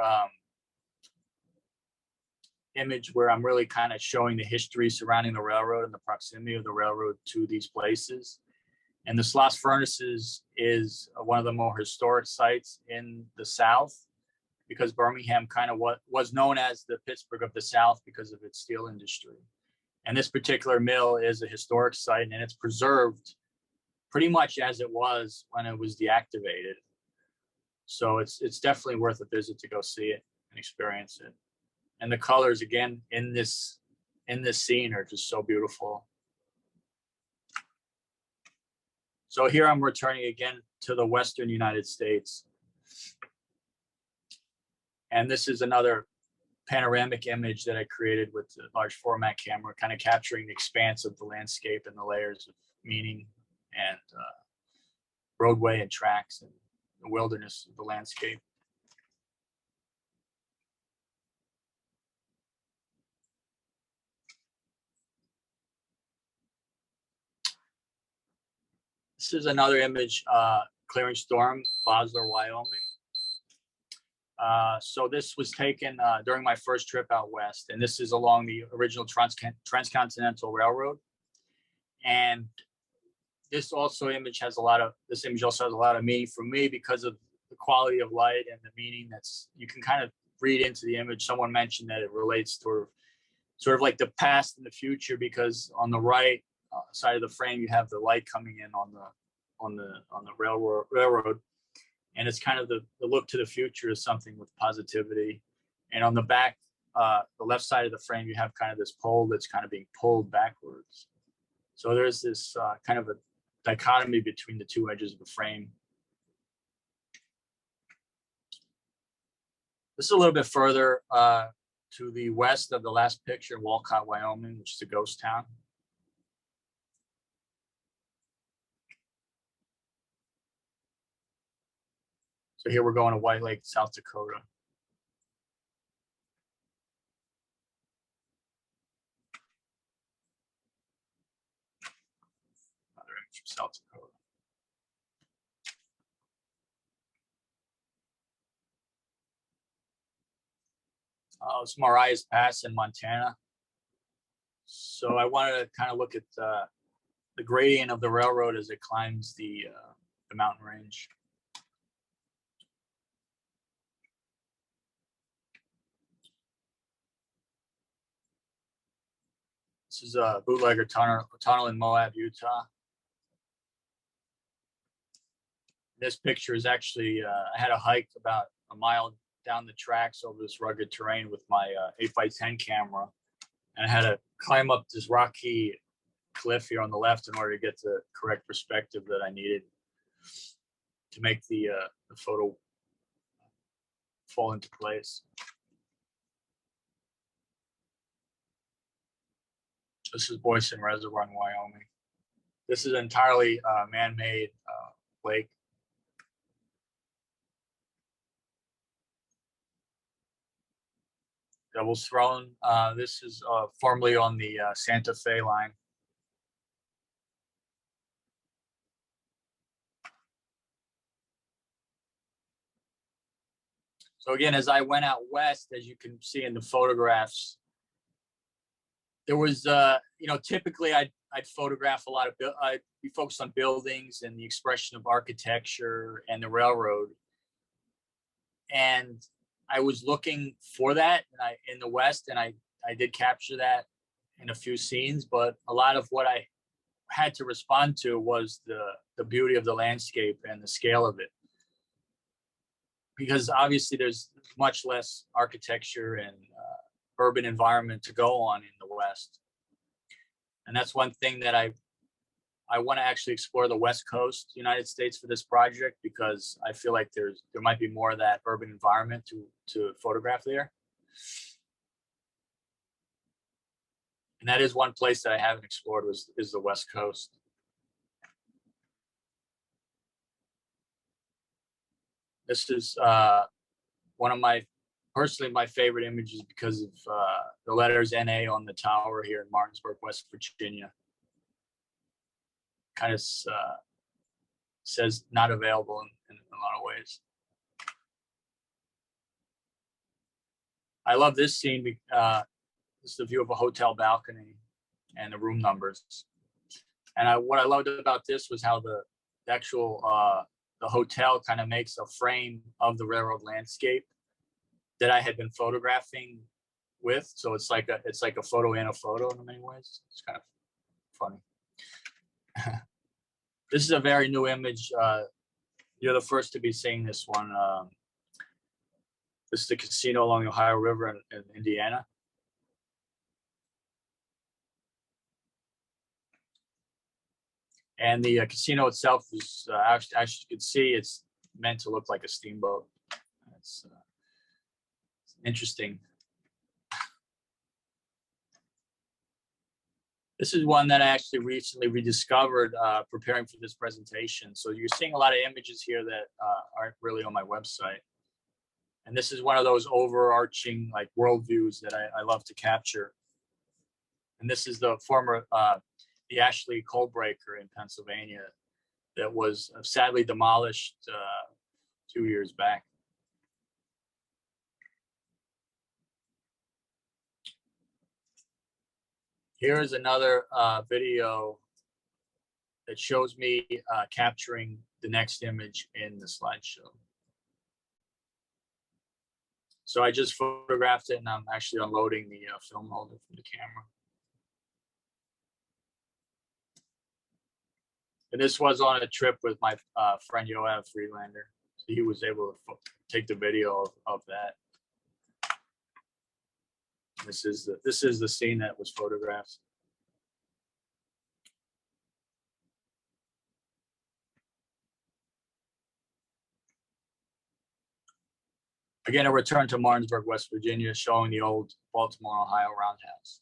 image where I'm really kind of showing the history surrounding the railroad and the proximity of the railroad to these places. And the Sloss Furnaces is one of the more historic sites in the South, because Birmingham kind of was known as the Pittsburgh of the South because of its steel industry. And this particular mill is a historic site, and it's preserved pretty much as it was when it was deactivated. So it's definitely worth a visit to go see it and experience it. And the colors, again, in this scene are just so beautiful. So here I'm returning again to the Western United States. And this is another panoramic image that I created with a large format camera, kind of capturing the expanse of the landscape and the layers of meaning and roadway and tracks and the wilderness of the landscape. This is another image, Clearing Storm, Bosler, Wyoming. So this was taken during my first trip out west, and this is along the original Transcontinental Railroad. And this image also has a lot of meaning for me because of the quality of light and the meaning you can kind of read into the image. Someone mentioned that it relates to sort of like the past and the future, because on the right side of the frame you have the light coming in on the railroad. And it's kind of the look to the future is something with positivity. And on the back, the left side of the frame, you have kind of this pole that's kind of being pulled backwards. So there's this kind of a dichotomy between the two edges of the frame. This is a little bit further to the west of the last picture, Walcott, Wyoming, which is a ghost town. So here we're going to White Lake, South Dakota. Another image from South Dakota. It's Marias Pass in Montana. So I wanted to kind of look at the gradient of the railroad as it climbs the mountain range. This is a bootlegger tunnel in Moab, Utah. This picture is actually, I had a hike about a mile down the tracks over this rugged terrain with my 8x10 camera. And I had to climb up this rocky cliff here on the left in order to get the correct perspective that I needed to make the photo fall into place. This is Boyson Reservoir in Wyoming. This is an entirely man-made lake. Devil's Throne. This is formerly on the Santa Fe line. So again, as I went out west, as you can see in the photographs, there was, typically I'd photograph a lot of, I'd be focused on buildings and the expression of architecture and the railroad. And I was looking for that in the West, and I did capture that in a few scenes, but a lot of what I had to respond to was the beauty of the landscape and the scale of it. Because obviously there's much less architecture and urban environment to go on in the West. And that's one thing that I want to actually explore the West Coast United States for this project, because I feel like there might be more of that urban environment to photograph there. And that is one place that I haven't explored is the West Coast. This is one of personally my favorite images because of the letters NA on the tower here in Martinsburg, West Virginia. Kind of says not available in a lot of ways. I love this scene. This is the view of a hotel balcony and the room numbers. And what I loved about this was how the actual the hotel kind of makes a frame of the railroad landscape that I had been photographing with. So it's like a photo in a photo in many ways. It's kind of funny. This is a very new image. You're the first to be seeing this one. This is the casino along the Ohio River in Indiana. And the casino itself is, as you can see, it's meant to look like a steamboat. It's interesting. This is one that I actually recently rediscovered preparing for this presentation. So you're seeing a lot of images here that aren't really on my website. And this is one of those overarching like worldviews that I love to capture. And this is the former, the Ashley coal breaker in Pennsylvania that was sadly demolished 2 years back. Here is another video that shows me capturing the next image in the slideshow. So I just photographed it and I'm actually unloading the film holder from the camera. And this was on a trip with my friend Yoav Friedlander. So he was able to take the video of that. This is the scene that was photographed. Again, a return to Martinsburg, West Virginia, showing the old Baltimore, Ohio roundhouse.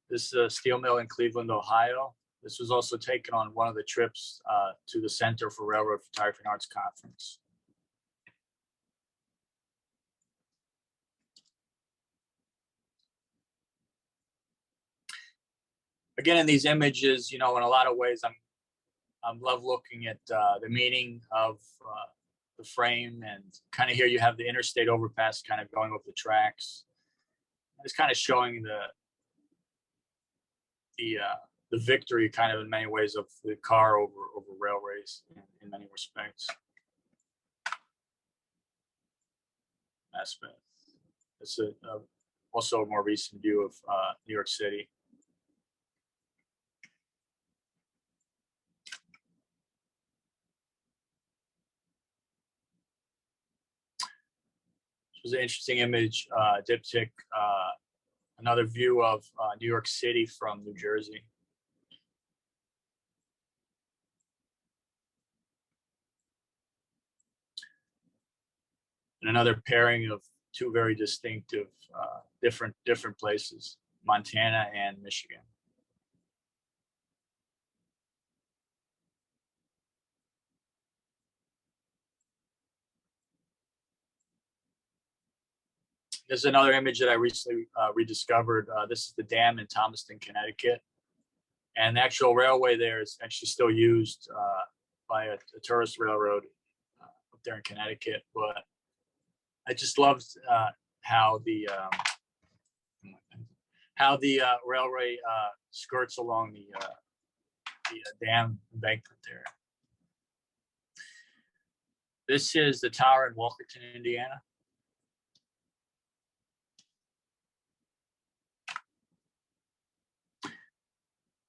This is a steel mill in Cleveland, Ohio. This was also taken on one of the trips to the Center for Railroad Photography and Arts Conference. Again, in these images, in a lot of ways, I'm love looking at the meaning of the frame, and kind of here you have the interstate overpass kind of going over the tracks. It's kind of showing the victory kind of in many ways of the car over railways in many respects. Aspect. It's also a more recent view of New York City. This was an interesting image, diptych, another view of New York City from New Jersey. And another pairing of two very distinctive, different places, Montana and Michigan. This is another image that I recently rediscovered. This is the dam in Thomaston, Connecticut. And the actual railway there is actually still used by a tourist railroad up there in Connecticut. But I just loved how the railway skirts along the dam embankment there. This is Zatara in Walkerton, Indiana.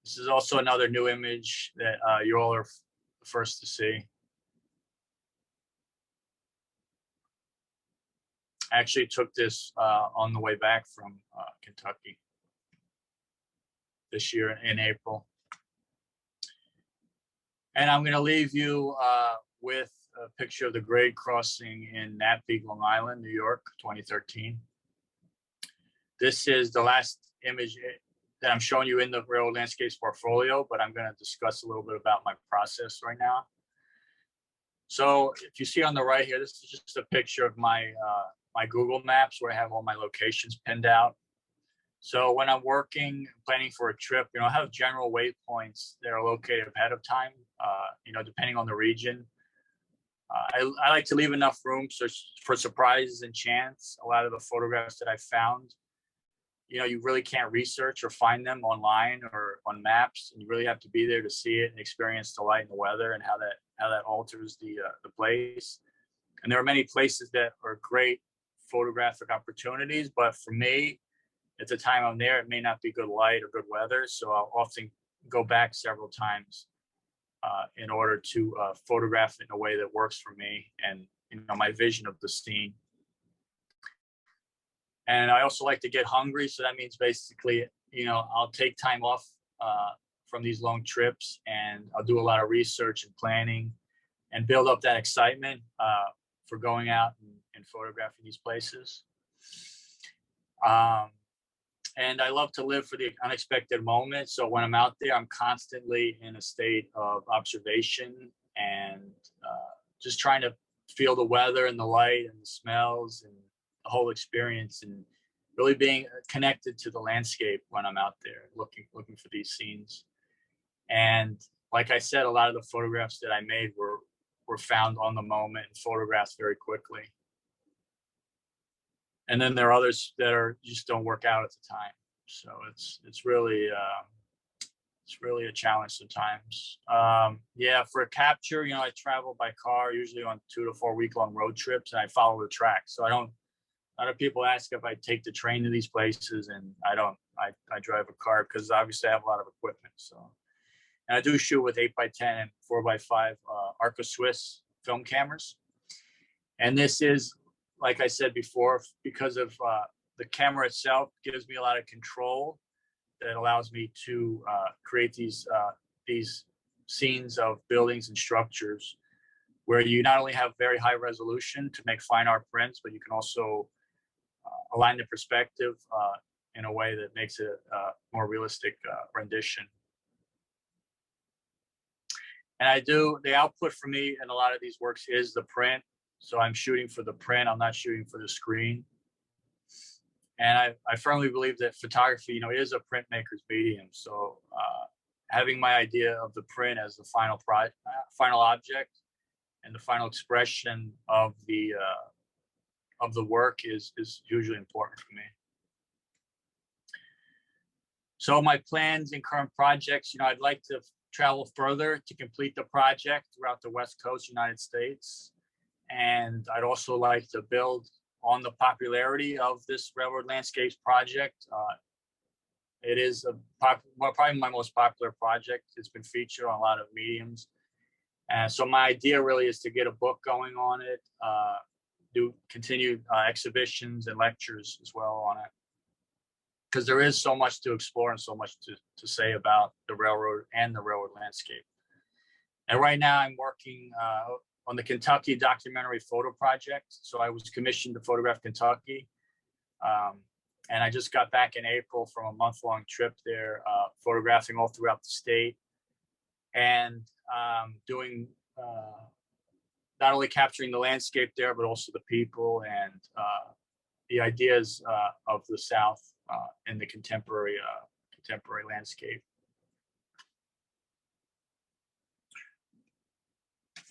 This is also another new image that you all are the first to see. I actually took this on the way back from Kentucky this year in April. And I'm going to leave you with a picture of the grade crossing in Nappy, Long Island, New York, 2013. This is the last image that I'm showing you in the Railroad Landscapes portfolio, but I'm going to discuss a little bit about my process right now. So if you see on the right here, this is just a picture of my my Google Maps where I have all my locations pinned out. So when I'm working, planning for a trip, I have general waypoints that are located ahead of time, depending on the region. I like to leave enough room for surprises and chance. A lot of the photographs that I found, you really can't research or find them online or on maps. And you really have to be there to see it and experience the light and the weather and how that alters the place. And there are many places that are great photographic opportunities, but for me, at the time I'm there, it may not be good light or good weather. So I'll often go back several times in order to photograph it in a way that works for me and my vision of the scene. And I also like to get hungry. So that means basically, I'll take time off from these long trips and I'll do a lot of research and planning and build up that excitement for going out and photographing these places. And I love to live for the unexpected moment. So when I'm out there, I'm constantly in a state of observation and just trying to feel the weather and the light and the smells and the whole experience, and really being connected to the landscape when I'm out there looking for these scenes. And like I said, a lot of the photographs that I made were found on the moment and photographed very quickly. And then there are others that just don't work out at the time. So it's really a challenge sometimes. For a capture, I travel by car, usually on 2 to 4 week long road trips, and I follow the track. So a lot of people ask if I take the train to these places, and I don't. I drive a car because obviously I have a lot of equipment. So, and I do shoot with 8x10 and 4x5 Arca Swiss film cameras. And this is, like I said before, because of the camera itself gives me a lot of control that allows me to create these scenes of buildings and structures where you not only have very high resolution to make fine art prints, but you can also align the perspective in a way that makes it a more realistic rendition. And the output for me in a lot of these works is the print. So I'm shooting for the print. I'm not shooting for the screen. And I firmly believe that photography, is a printmaker's medium. So having my idea of the print as the final object and the final expression of the work is hugely important for me. So my plans and current projects, I'd like to travel further to complete the project throughout the West Coast, United States. And I'd also like to build on the popularity of this Railroad Landscapes project. It is probably my most popular project. It's been featured on a lot of mediums. And so my idea really is to get a book going on it, do continued exhibitions and lectures as well on it. Because there is so much to explore and so much to say about the railroad and the railroad landscape. And right now I'm working on the Kentucky documentary photo project. So I was commissioned to photograph Kentucky. And I just got back in April from a month-long trip there, photographing all throughout the state and doing not only capturing the landscape there, but also the people and the ideas of the South in the contemporary landscape.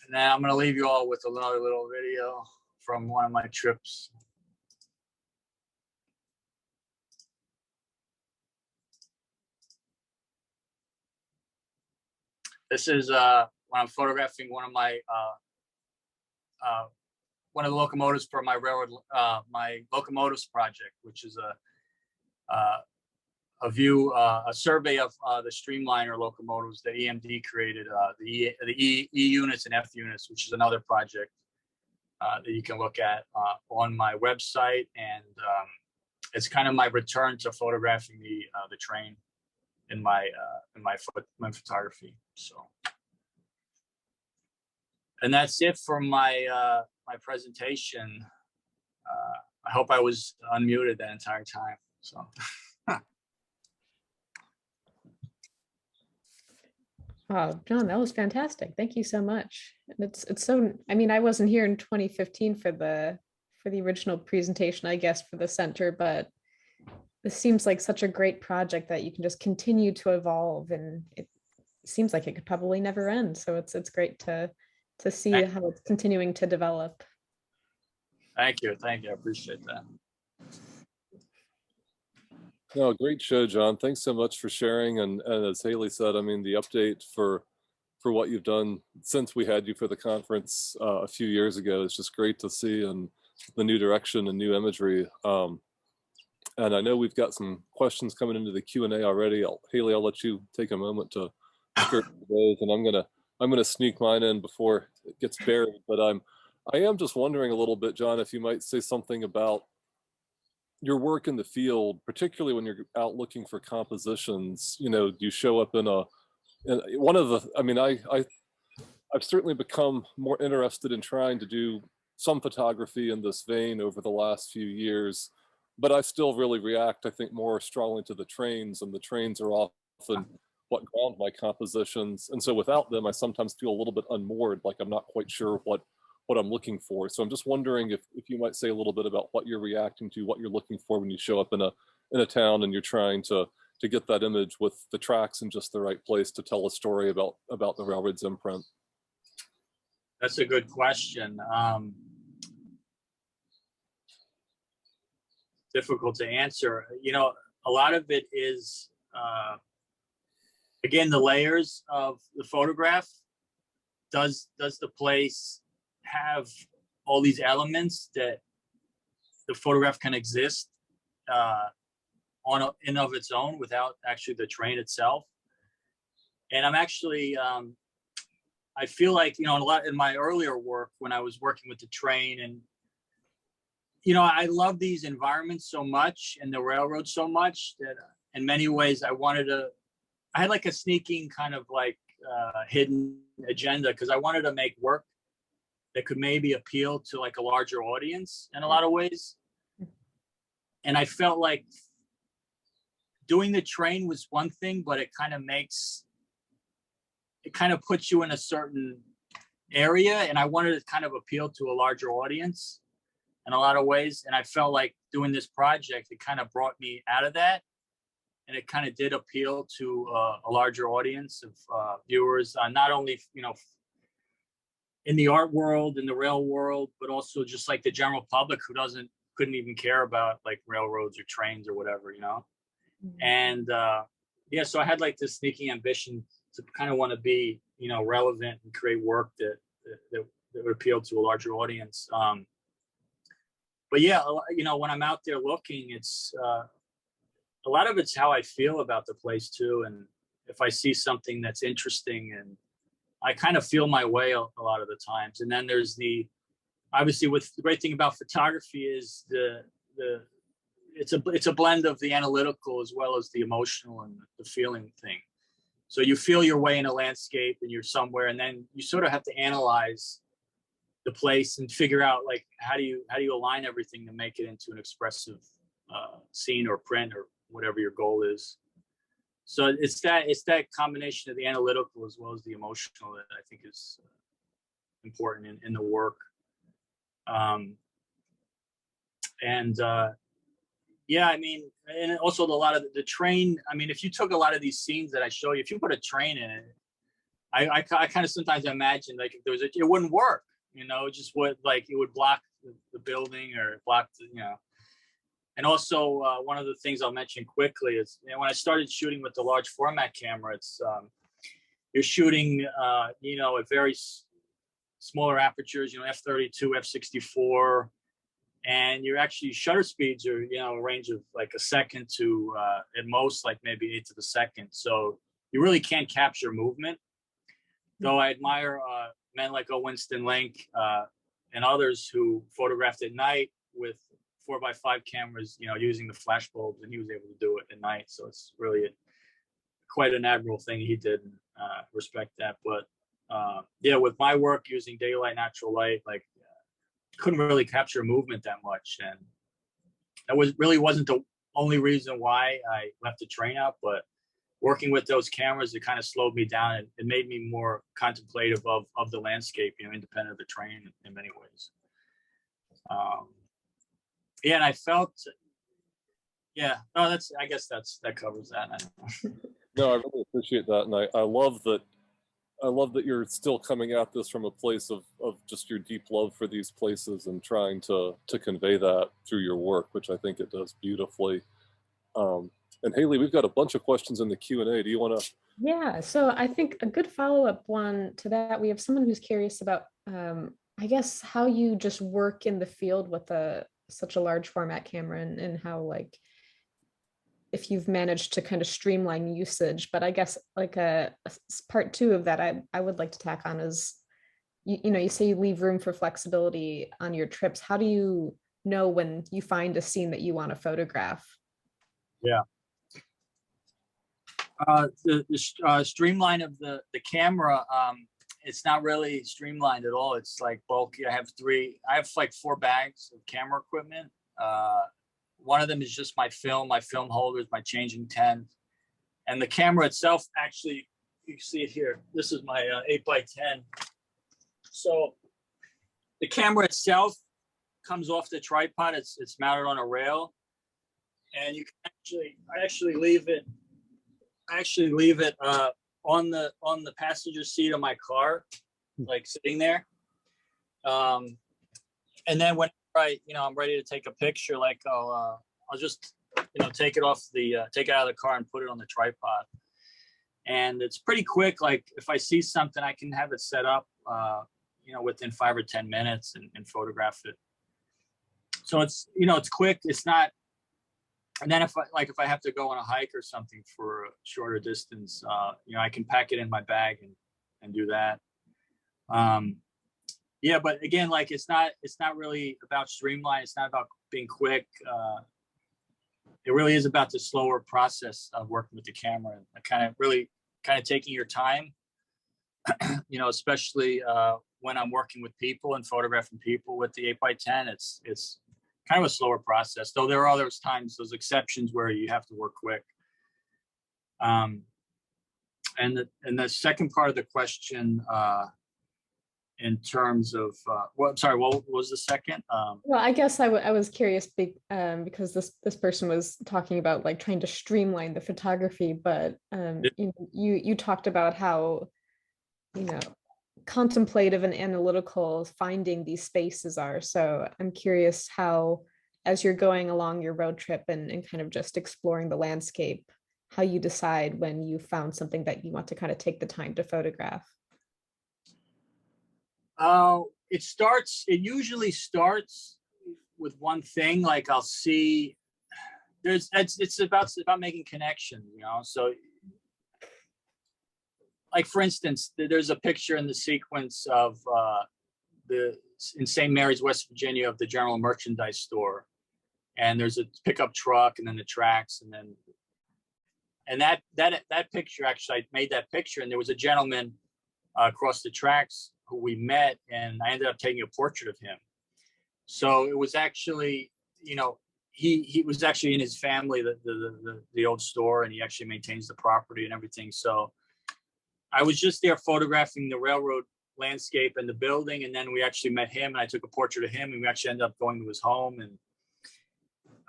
And then I'm going to leave you all with another little video from one of my trips. This is when I'm photographing one of the locomotives for my railroad, my locomotives project, which is a survey of the streamliner locomotives that EMD created, the E units and F units, which is another project that you can look at on my website. And it's kind of my return to photographing the train in my photography. So, and that's it for my my presentation. I hope I was unmuted that entire time. So. Wow, John, that was fantastic. Thank you so much. It's so, I mean, I wasn't here in 2015 for the original presentation, I guess, for the center, but this seems like such a great project that you can just continue to evolve, and it seems like it could probably never end. So it's great to see how it's continuing to develop. Thank you. I appreciate that. No, great show, John. Thanks so much for sharing. And as Haley said, I mean, the update for what you've done since we had you for the conference a few years ago is just great to see, and the new direction and new imagery. And I know we've got some questions coming into the Q&A already. Haley, I'll let you take a moment to skirt those, and I'm gonna sneak mine in before it gets buried. But I am just wondering a little bit, John, if you might say something about your work in the field, particularly when you're out looking for compositions. You know, you show up in one of the, I mean, I've certainly become more interested in trying to do some photography in this vein over the last few years, but I still really react, I think, more strongly to the trains, and the trains are often what ground my compositions. And so without them, I sometimes feel a little bit unmoored, like I'm not quite sure what I'm looking for. So I'm just wondering if you might say a little bit about what you're reacting to, what you're looking for when you show up in a town and you're trying to get that image with the tracks in just the right place to tell a story about the railroad's imprint. That's a good question. Difficult to answer. You know, a lot of it is, again, the layers of the photograph. Does the place have all these elements that the photograph can exist in of its own without actually the train itself? And I'm actually, I feel like, you know, in my earlier work when I was working with the train, and you know, I love these environments so much and the railroad so much that in many ways I had like a sneaking kind of like hidden agenda, because I wanted to make work that could maybe appeal to like a larger audience in a lot of ways. And I felt like doing the train was one thing, but it kind of puts you in a certain area, and I wanted to kind of appeal to a larger audience in a lot of ways. And I felt like doing this project, it kind of brought me out of that, and it kind of did appeal to a larger audience of viewers, not only, you know, in the art world, in the rail world, but also just like the general public who couldn't even care about like railroads or trains or whatever, you know? Mm-hmm. And yeah, so I had like this sneaking ambition to kind of want to be, you know, relevant and create work that would appeal to a larger audience. But yeah, you know, when I'm out there looking, it's a lot of it's how I feel about the place too. And if I see something that's interesting, and I kind of feel my way a lot of the times. And then there's obviously with the great thing about photography is it's a blend of the analytical as well as the emotional and the feeling thing. So you feel your way in a landscape and you're somewhere, and then you sort of have to analyze the place and figure out like, how do you align everything to make it into an expressive scene or print or whatever your goal is. So it's that combination of the analytical as well as the emotional that I think is important in the work. And yeah, I mean, and also a lot of the train. I mean, if you took a lot of these scenes that I show you, if you put a train in it, I kind of sometimes imagine like if there was it wouldn't work, you know, it just would like it would block the building or block the, you know. And also one of the things I'll mention quickly is, you know, when I started shooting with the large format camera, it's you're shooting you know, at very smaller apertures, you know, f32, f64, and you're actually shutter speeds are, you know, a range of like a second to at most like maybe 1/8 of a second. So you really can't capture movement. Though I admire men like Winston Link and others who photographed at night with 4x5 cameras, you know, using the flash bulbs, and he was able to do it at night. So it's really quite an admirable thing he did. Respect that. But yeah, with my work using daylight, natural light, like couldn't really capture movement that much, and that wasn't the only reason why I left the train out, but working with those cameras, it kind of slowed me down, and it made me more contemplative of the landscape, you know, independent of the train in many ways. Yeah, and I felt, yeah, no, I guess that covers that. I don't know. No, I really appreciate that, and I love that. I love that you're still coming at this from a place of just your deep love for these places and trying to convey that through your work, which I think it does beautifully. And Haley, we've got a bunch of questions in the Q&A. Do you want to? Yeah, so I think a good follow-up one to that, we have someone who's curious about, I guess, how you just work in the field with such a large format camera, and how, like, if you've managed to kind of streamline usage. But I guess like a part two of that I would like to tack on is, you know, you say you leave room for flexibility on your trips. How do you know when you find a scene that you want to photograph? Yeah. The streamline of the camera, it's not really streamlined at all. It's like bulky. I have like 4 bags of camera equipment. One of them is just my film holders, my changing 10. And the camera itself, actually, you can see it here. This is my 8x10. So the camera itself comes off the tripod. It's mounted on a rail. And you can I actually leave it on the passenger seat of my car, like sitting there. And then when I'm ready to take a picture, like I'll just, you know, take it out of the car and put it on the tripod. And it's pretty quick. Like if I see something, I can have it set up, you know, within 5 or 10 minutes and photograph it. So it's, you know, it's quick. It's not. And then if I have to go on a hike or something for a shorter distance, you know, I can pack it in my bag and do that. Yeah, but again, like it's not really about streamline. It's not about being quick. It really is about the slower process of working with the camera, and kind of taking your time. You know, especially when I'm working with people and photographing people with the 8x10, it's kind of a slower process. Though there are those exceptions where you have to work quick. And the second part of the question. In terms of, I'm sorry, what was the second? Well, I guess I was curious because this person was talking about like trying to streamline the photography, but you talked about how, you know, contemplative and analytical finding these spaces are. So I'm curious how, as you're going along your road trip and kind of just exploring the landscape, how you decide when you found something that you want to kind of take the time to photograph. It usually starts with one thing. Like I'll see it's about making connections, you know? So like, for instance, there's a picture in the sequence of in St. Mary's, West Virginia, of the general merchandise store. And there's a pickup truck and then the tracks. And that picture, actually, I made that picture, and there was a gentleman across the tracks who we met, and I ended up taking a portrait of him. So it was actually, you know, he was actually in his family, the old store, and he actually maintains the property and everything. So I was just there photographing the railroad landscape and the building, and then we actually met him, and I took a portrait of him, and we actually ended up going to his home. And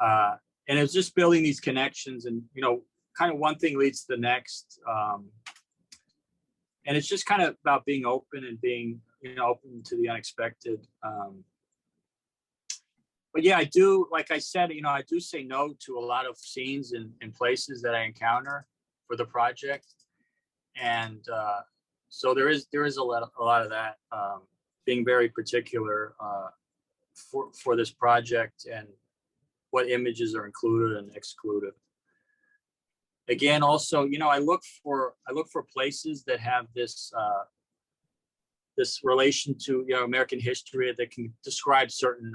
And it's just building these connections, and kind of one thing leads to the next. And it's just kind of about being open and being open to the unexpected. But yeah, I do, like I said, I do say no to a lot of scenes and places that I encounter for the project. And so there is a lot of that, being very particular for this project and what images are included and excluded. Again, also, I look for places that have this relation to American history, that can describe certain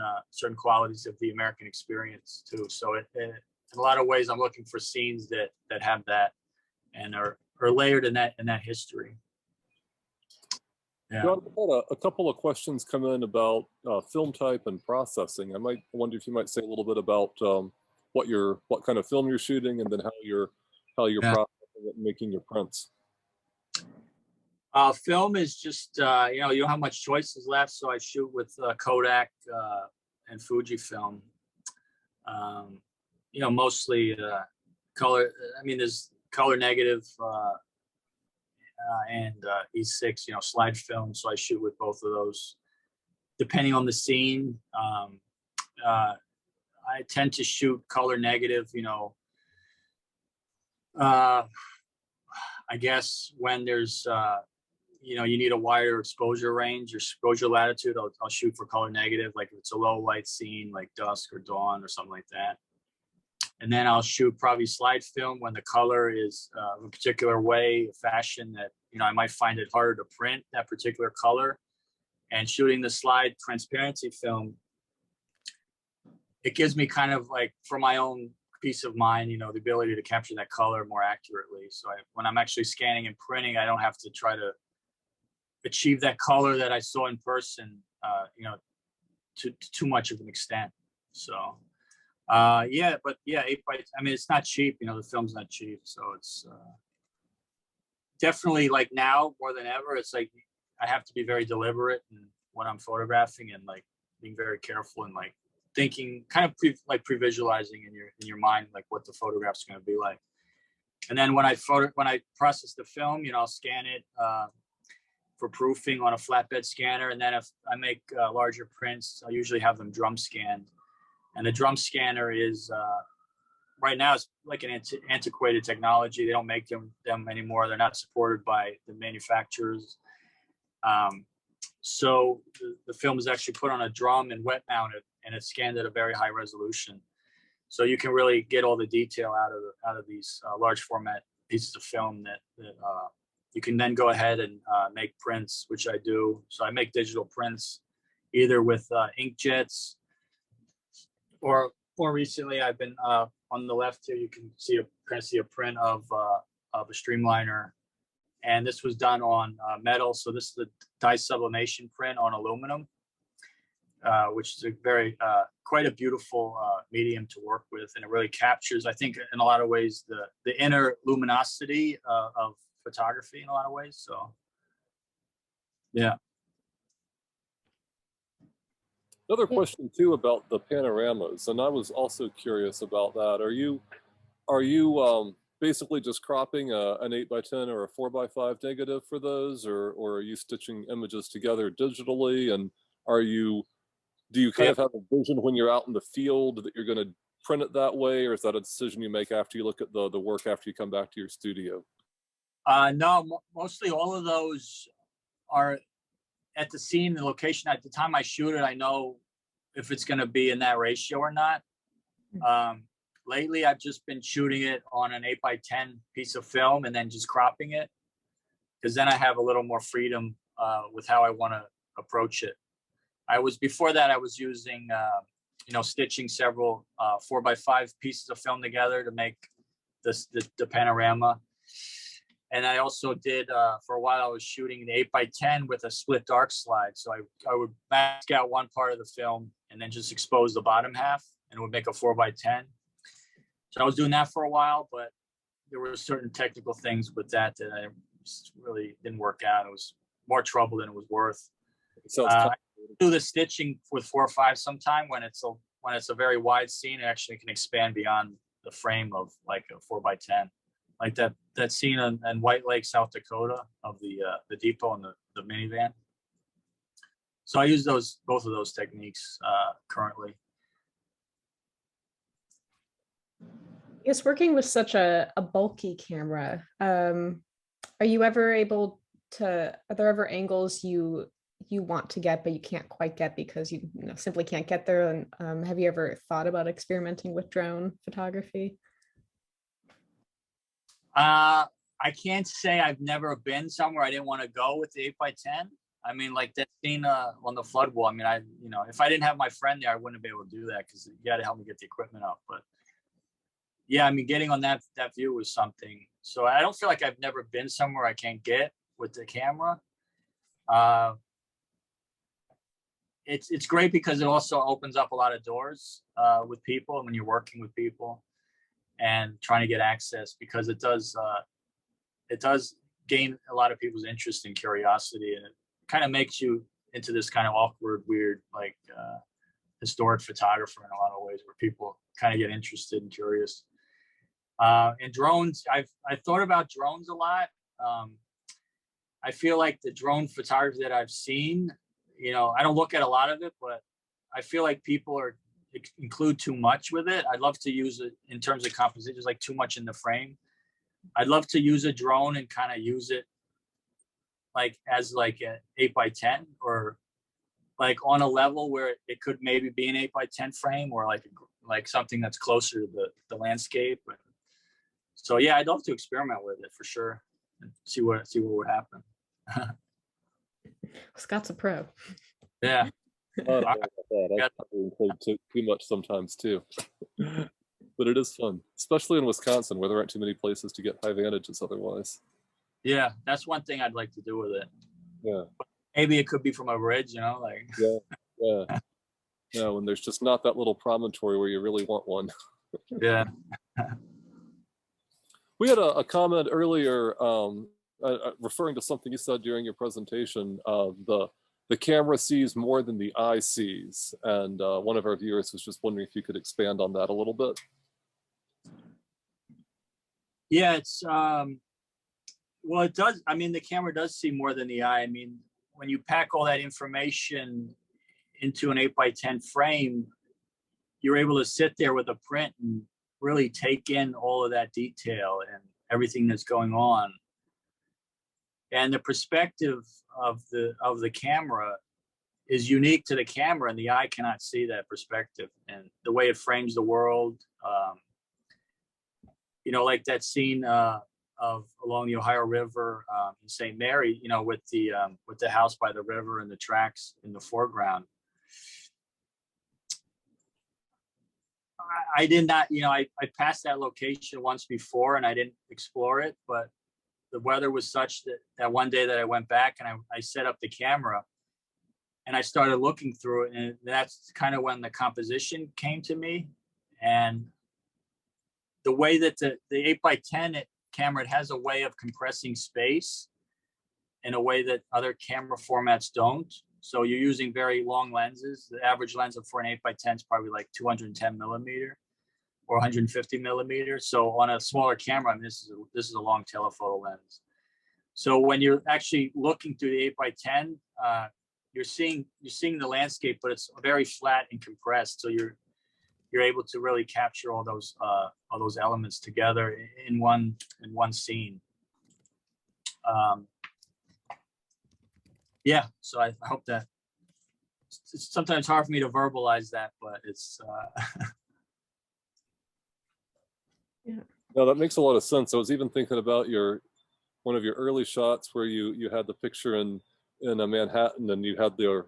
qualities of the American experience too. So in a lot of ways, I'm looking for scenes that have that and are layered in that history. Yeah. John, I had a couple of questions come in about film type and processing. I wonder if you might say a little bit about what kind of film you're shooting, and then how you're processing it and making your prints. Film is just, you don't have much choices left, so I shoot with Kodak and Fujifilm. Mostly color. I mean, there's color negative and E6, slide film. So I shoot with both of those. Depending on the scene, I tend to shoot color negative. I guess when there's you need a wider exposure range or exposure latitude, I'll shoot for color negative, like if it's a low light scene like dusk or dawn or something like that. And then I'll shoot probably slide film when the color is of a particular way, fashion that I might find it harder to print that particular color. And shooting the slide transparency film, it gives me kind of like, for my own peace of mind, the ability to capture that color more accurately. So when I'm actually scanning and printing, I don't have to try to achieve that color that I saw in person, to too much of an extent. So, but 8x, I mean, it's not cheap, the film's not cheap. So it's definitely, like, now more than ever, it's like I have to be very deliberate in what I'm photographing, and like being very careful and like thinking, kind of pre-visualizing in your mind, like what the photograph's going to be like. And then when I process the film, I'll scan it for proofing on a flatbed scanner. And then if I make larger prints, I usually have them drum scanned. And the drum scanner is, right now, it's like an antiquated technology. They don't make them anymore. They're not supported by the manufacturers. So the film is actually put on a drum and wet mounted, and it's scanned at a very high resolution. So you can really get all the detail out of these large format pieces of film that you can then go ahead and make prints, which I do. So I make digital prints either with inkjets, or more recently I've been on the left here. You can see a print of a streamliner, and this was done on metal. So this is the dye sublimation print on aluminum, which is a very quite a beautiful medium to work with, and it really captures, I think, in a lot of ways, the inner luminosity of photography in a lot of ways. So yeah. Another question too about the panoramas, and I was also curious about that. Are you basically just cropping an 8x10 or a 4x5 negative for those, or are you stitching images together digitally? And do you kind of have a vision when you're out in the field that you're going to print it that way, or is that a decision you make after you look at the work after you come back to your studio? No, mostly all of those are at the scene, the location. At the time I shoot it, I know if it's going to be in that ratio or not. Lately, I've just been shooting it on an 8x10 piece of film and then just cropping it, because then I have a little more freedom with how I want to approach it. Before that, I was using, stitching several 4x5 pieces of film together to make the panorama. And I also did, for a while, I was shooting the 8x10 with a split dark slide. So I would mask out one part of the film and then just expose the bottom half, and it would make a 4x10. So I was doing that for a while, but there were certain technical things with that I really didn't work out. It was more trouble than it was worth. I do the stitching with 4 or 5 sometime when when it's a very wide scene, it actually can expand beyond the frame of like a 4x10, like that scene in White Lake, South Dakota, of the depot and the minivan. So I use both of those techniques currently. Yes, working with such a bulky camera, are you ever able to, are there ever angles you want to get but you can't quite get because you know, simply can't get there? And have you ever thought about experimenting with drone photography? I can't say I've never been somewhere I didn't want to go with the 8x10. I mean, like that scene on the flood wall. I mean, if I didn't have my friend there, I wouldn't be able to do that because you got to help me get the equipment up. But yeah, I mean, getting on that view was something. So I don't feel like I've never been somewhere I can't get with the camera. It's great because it also opens up a lot of doors with people when you're working with people and trying to get access, because it does gain a lot of people's interest and curiosity, and it kind of makes you into this kind of awkward, weird, like historic photographer in a lot of ways, where people kind of get interested and curious. And drones, I've thought about drones a lot. I feel like the drone photography that I've seen, you know, I don't look at a lot of it, but I feel like people include too much with it. I'd love to use it in terms of composition, like too much in the frame. I'd love to use a drone and kind of use it like as like an 8x10, or like on a level where it could maybe be an 8x10 frame, or like something that's closer to the landscape. So yeah, I'd love to experiment with it for sure and see what would happen. Scott's a pro. Yeah. I don't know about that. I probably include too much sometimes too. But it is fun, especially in Wisconsin, where there aren't too many places to get high vantages otherwise. Yeah, that's one thing I'd like to do with it. Yeah. Maybe it could be from a bridge, you know, like. Yeah. Yeah, when there's just not that little promontory where you really want one. Yeah. We had a comment earlier referring to something you said during your presentation. The camera sees more than the eye sees, and one of our viewers was just wondering if you could expand on that a little bit. Yeah, it's well, it does. I mean, the camera does see more than the eye. I mean, when you pack all that information into an 8x10 frame, you're able to sit there with a print and really take in all of that detail and everything that's going on. And the perspective of the camera is unique to the camera, and the eye cannot see that perspective. And the way it frames the world, you know, like that scene of along the Ohio River in St. Mary, you know, with the house by the river and the tracks in the foreground. I did not, you know, I passed that location once before and I didn't explore it, but the weather was such that one day that I went back and I set up the camera and I started looking through it, and that's kind of when the composition came to me. And the way that the 8x10 camera, it has a way of compressing space in a way that other camera formats don't. So you're using very long lenses. The average lens for an 8x10 is probably like 210 millimeter or 150 millimeters. So on a smaller camera, I mean, this is a long telephoto lens. So when you're actually looking through the 8x10, you're seeing the landscape, but it's very flat and compressed. So you're able to really capture all those elements together in one scene. Yeah, so I hope that it's sometimes hard for me to verbalize that, but it's yeah. No, that makes a lot of sense. I was even thinking about one of your early shots where you had the picture in a Manhattan, and you had the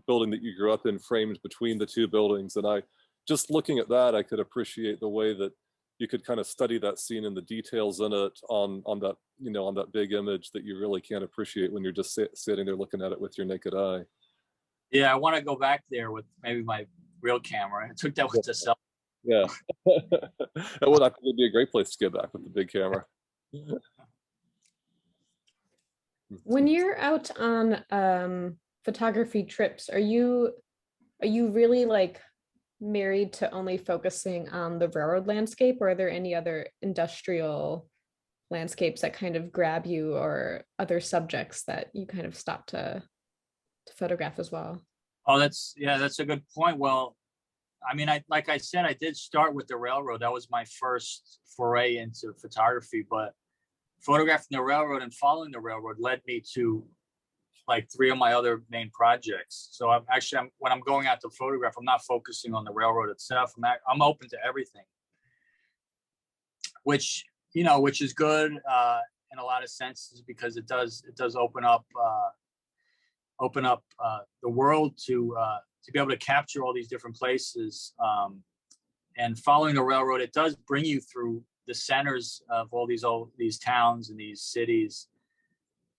building that you grew up in framed between the two buildings. And I, just looking at that, I could appreciate the way that you could kind of study that scene and the details in it on that, you know, on that big image that you really can't appreciate when you're just sitting there looking at it with your naked eye. Yeah, I want to go back there with maybe my real camera. I took that with the cell. Yeah. That would actually be a great place to get back with the big camera. When you're out on photography trips, are you really like married to only focusing on the railroad landscape, or are there any other industrial landscapes that kind of grab you, or other subjects that you kind of stop to photograph as well? Oh, that's a good point. Well, I mean, like I said, I did start with the railroad. That was my first foray into photography, but photographing the railroad and following the railroad led me to like three of my other main projects. So when I'm going out to photograph, I'm not focusing on the railroad itself. I'm open to everything, which is good in a lot of senses, because it does open up the world to be able to capture all these different places. And following the railroad, it does bring you through the centers of all these towns and these cities.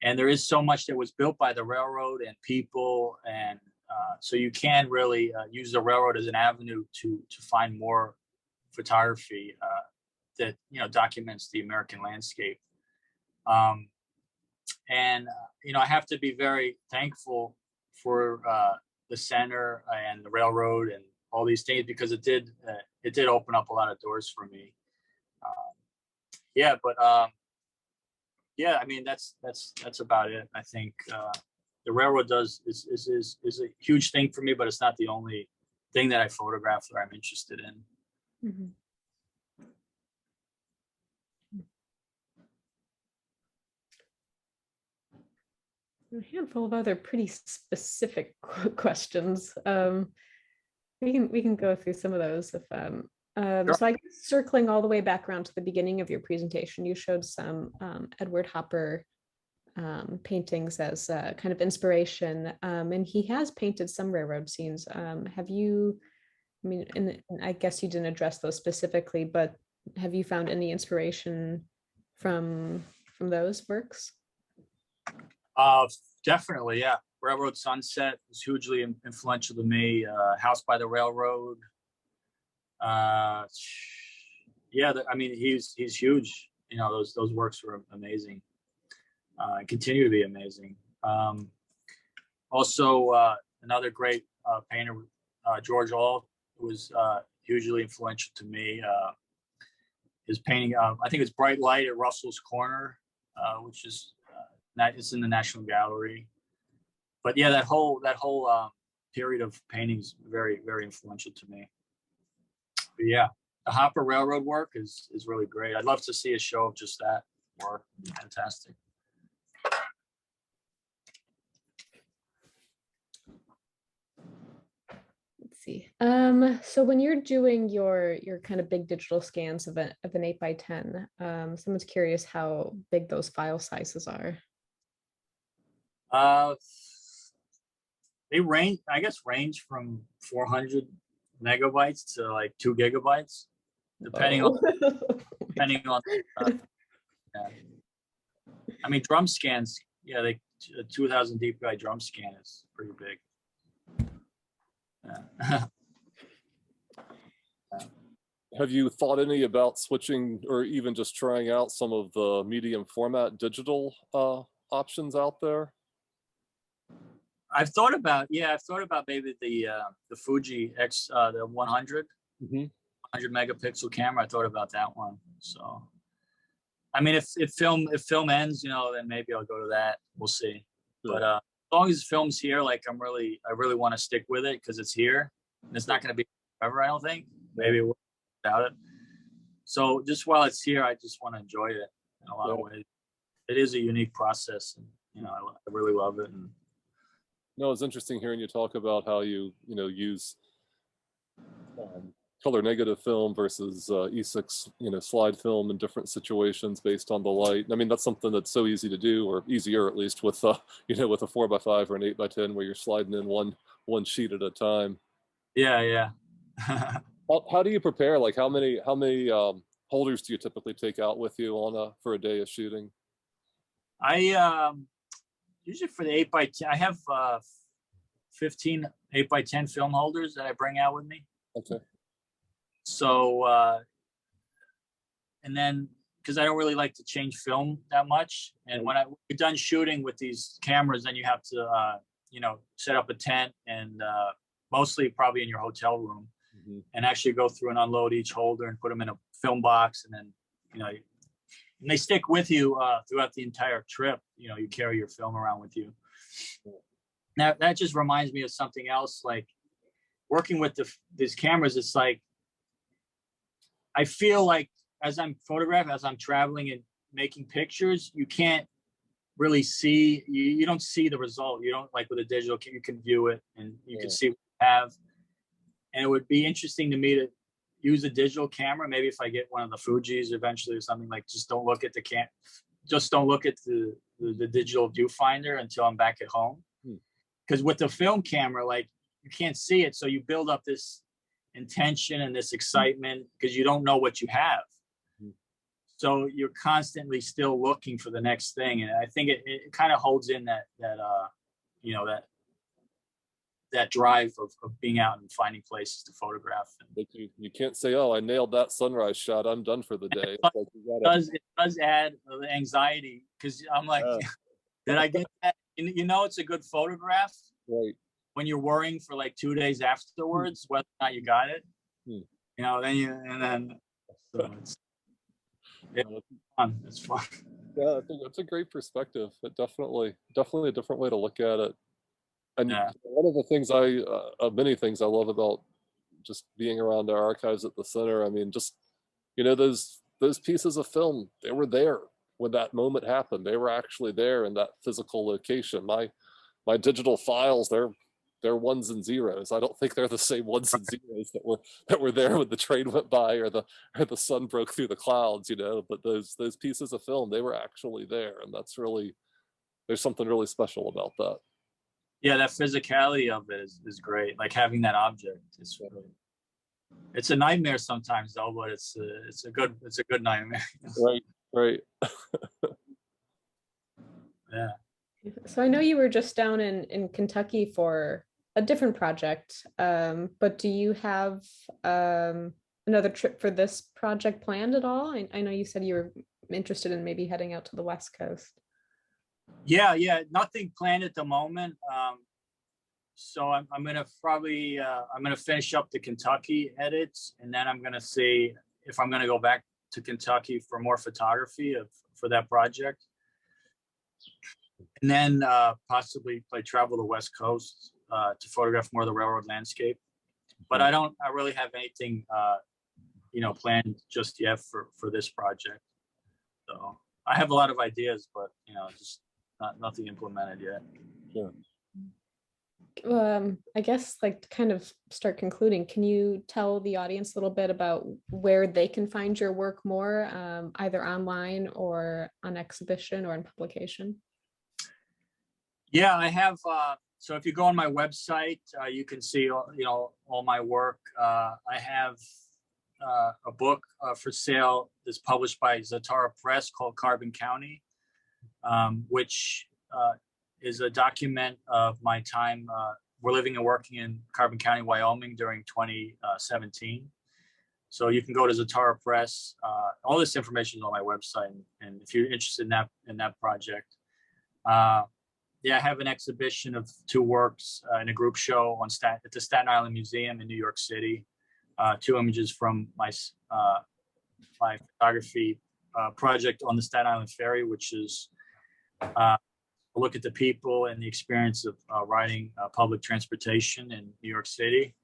And there is so much that was built by the railroad and people, and so you can really use the railroad as an avenue to find more photography that documents the American landscape. And I have to be very thankful for the center and the railroad and all these things, because it did open up a lot of doors for me. I mean, that's about it. I think the railroad is a huge thing for me, but it's not the only thing that I photograph that I'm interested in. Mm-hmm. A handful of other pretty specific questions. We can go through some of those if Sure. So I guess circling all the way back around to the beginning of your presentation, you showed some Edward Hopper paintings as kind of inspiration, and he has painted some railroad scenes. Have you, I mean, and I guess you didn't address those specifically, but have you found any inspiration from those works? Definitely, yeah. Railroad Sunset was hugely influential to me. House by the Railroad. I mean, he's huge. Those works were amazing. Continue to be amazing. Also, another great painter, George Ault, was hugely influential to me. His painting, I think it's Bright Light at Russell's Corner, which is it's in the National Gallery. But yeah, that whole period of paintings very, very influential to me. But yeah, the Hopper Railroad work is really great. I'd love to see a show of just that work. Fantastic. Let's see. So when you're doing your kind of big digital scans of an 8x10, someone's curious how big those file sizes are. They range from 400 megabytes to like 2 gigabytes, depending on yeah. I mean, drum scans, yeah, a 2000 dpi drum scan is pretty big. Yeah. Have you thought any about switching or even just trying out some of the medium format digital options out there? I've thought about maybe the Fuji X, the 100 megapixel camera. I thought about that one. So, I mean, if film ends, then maybe I'll go to that. We'll see. Sure. But as long as film's here, like I really want to stick with it because it's here. And it's not going to be forever, I don't think. Maybe without it. So just while it's here, I just want to enjoy it in a lot of ways. It is a unique process, and I really love it. And no, it's interesting hearing you talk about how you use color negative film versus E6 slide film in different situations based on the light. I mean, that's something that's so easy to do, or easier at least, with with a 4x5 or an 8x10 where you're sliding in one sheet at a time. Yeah. How do you prepare? Like how many holders do you typically take out with you for a day of shooting? I usually for the 8x10, I have 15 8x10 film holders that I bring out with me. Okay. So, and then because I don't really like to change film that much, and when we're done shooting with these cameras, then you have to set up a tent, and mostly probably in your hotel room. and actually go through and unload each holder and put them in a film box, and then, you know, and they stick with you throughout the entire trip. You know, you carry your film around with you. Now that just reminds me of something else, like working with these cameras. It's like, I feel like as I'm photographing, as I'm traveling and making pictures, you can't really see, you don't see the result. You don't, like with a digital, you can view it and you can see what you have. And it would be interesting to me to use a digital camera. Maybe if I get one of the Fujis eventually or something, like just don't look at the digital viewfinder until I'm back at home. Because with the film camera, like, you can't see it. So you build up this intention and this excitement because you don't know what you have. So you're constantly still looking for the next thing. And I think it kind of holds in that you know, that drive of being out and finding places to photograph. Like you can't say, oh, I nailed that sunrise shot, I'm done for the day. It's like it does add the anxiety, because I'm like, did I get that? You know, it's a good photograph, right, when you're worrying for like 2 days afterwards whether or not you got it. You know, so it's fun. It's fun. Yeah, I think that's a great perspective. But definitely a different way to look at it. And one of the things many things I love about just being around our archives at the center, I mean, just, you know, those pieces of film, they were there when that moment happened. They were actually there in that physical location. My digital files, they're ones and zeros. I don't think they're the same ones and zeros that were there when the train went by or the sun broke through the clouds, you know. But those pieces of film, they were actually there, and there's something really special about that. Yeah, that physicality of it is great. Like having that object is really, it's a nightmare sometimes though, but it's a good nightmare. Right. Yeah. So I know you were just down in Kentucky for a different project, but do you have another trip for this project planned at all? I know you said you were interested in maybe heading out to the West Coast. Yeah, nothing planned at the moment. So I'm gonna probably I'm gonna finish up the Kentucky edits, and then I'm gonna see if I'm gonna go back to Kentucky for more photography for that project, and then possibly travel the West Coast to photograph more of the railroad landscape. But I really have anything you know, planned just yet for this project. So I have a lot of ideas, but you know, just nothing implemented yet. Sure. I guess, like, to kind of start concluding, can you tell the audience a little bit about where they can find your work more, either online or on exhibition or in publication? Yeah, I have. So if you go on my website, you can see all my work. I have a book for sale that's published by Zatara Press called Carbon County, which is a document of my time. We're living and working in Carbon County, Wyoming during 2017. So you can go to Zatara Press. All this information is on my website, and if you're interested in that project, I have an exhibition of 2 works in a group show at the Staten Island Museum in New York City. 2 images from my photography project on the Staten Island Ferry, which is a look at the people and the experience of riding public transportation in New York City.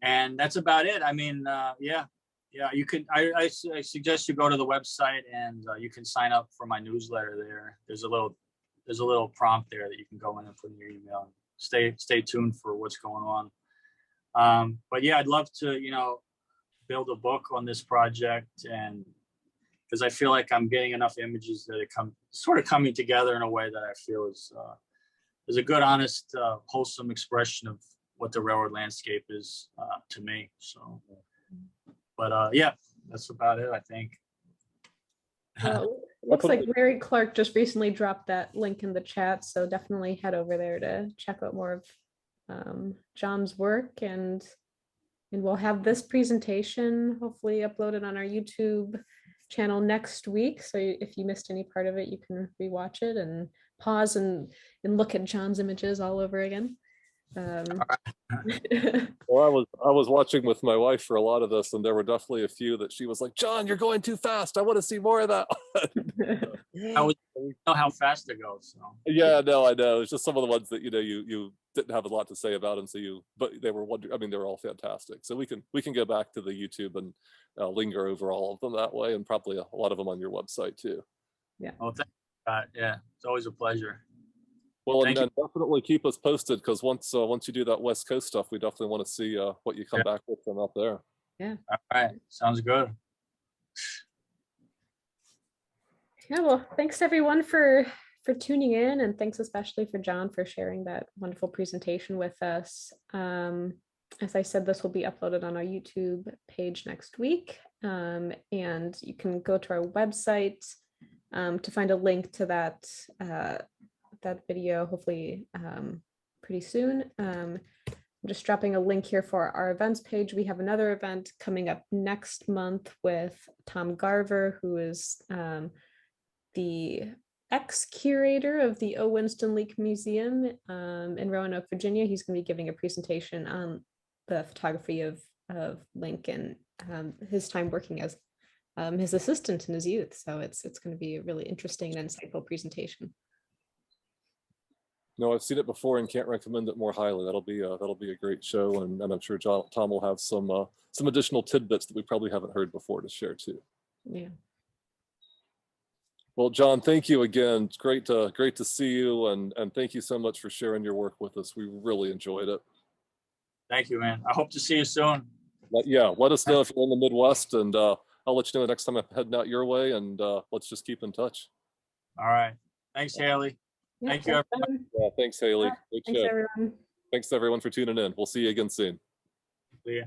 And that's about it. I mean, you can. I suggest you go to the website and you can sign up for my newsletter there. There's a little prompt there that you can go in and put in your email. And stay tuned for what's going on. But yeah, I'd love to, you know, build a book on this project, and because I feel like I'm getting enough images that it coming together in a way that I feel is a good, honest, wholesome expression of what the railroad landscape is to me. So, but yeah, that's about it, I think. Well, looks like Mary Clark just recently dropped that link in the chat, so definitely head over there to check out more of John's work, and we'll have this presentation hopefully uploaded on our YouTube channel next week. So if you missed any part of it, you can rewatch it and pause and look at John's images all over again. Well, I was watching with my wife for a lot of this, and there were definitely a few that she was like, "John, you're going too fast. I want to see more of that." I would know how fast it goes. So. Yeah, no, I know. It's just some of the ones that you didn't have a lot to say about them, but they were I mean, they were all fantastic. So we can go back to the YouTube and linger over all of them that way, and probably a lot of them on your website too. Yeah. Oh, thank you. Yeah, it's always a pleasure. Well, and definitely keep us posted, because once you do that West Coast stuff, we definitely want to see what you come back with from up there. Yeah. All right. Sounds good. Yeah. Well, thanks everyone for tuning in, and thanks especially for John for sharing that wonderful presentation with us. As I said, this will be uploaded on our YouTube page next week, and you can go to our website to find a link to that video, hopefully pretty soon. I'm just dropping a link here for our events page. We have another event coming up next month with Tom Garver, who is the ex-curator of the O. Winston Leake Museum in Roanoke, Virginia. He's going to be giving a presentation on the photography of Link and his time working as his assistant in his youth. So it's going to be a really interesting and insightful presentation. No, I've seen it before and can't recommend it more highly. That'll be a great show, and I'm sure Tom will have some additional tidbits that we probably haven't heard before to share too. Yeah. Well, John, thank you again. It's great to see you, and thank you so much for sharing your work with us. We really enjoyed it. Thank you, man. I hope to see you soon. Yeah, let us know if you're in the Midwest, and I'll let you know the next time I'm heading out your way, and let's just keep in touch. All right. Thanks, Haley. Yeah, Thank you, everyone. Yeah, thanks, Haley. Thanks, everyone. Thanks, everyone, for tuning in. We'll see you again soon. See ya.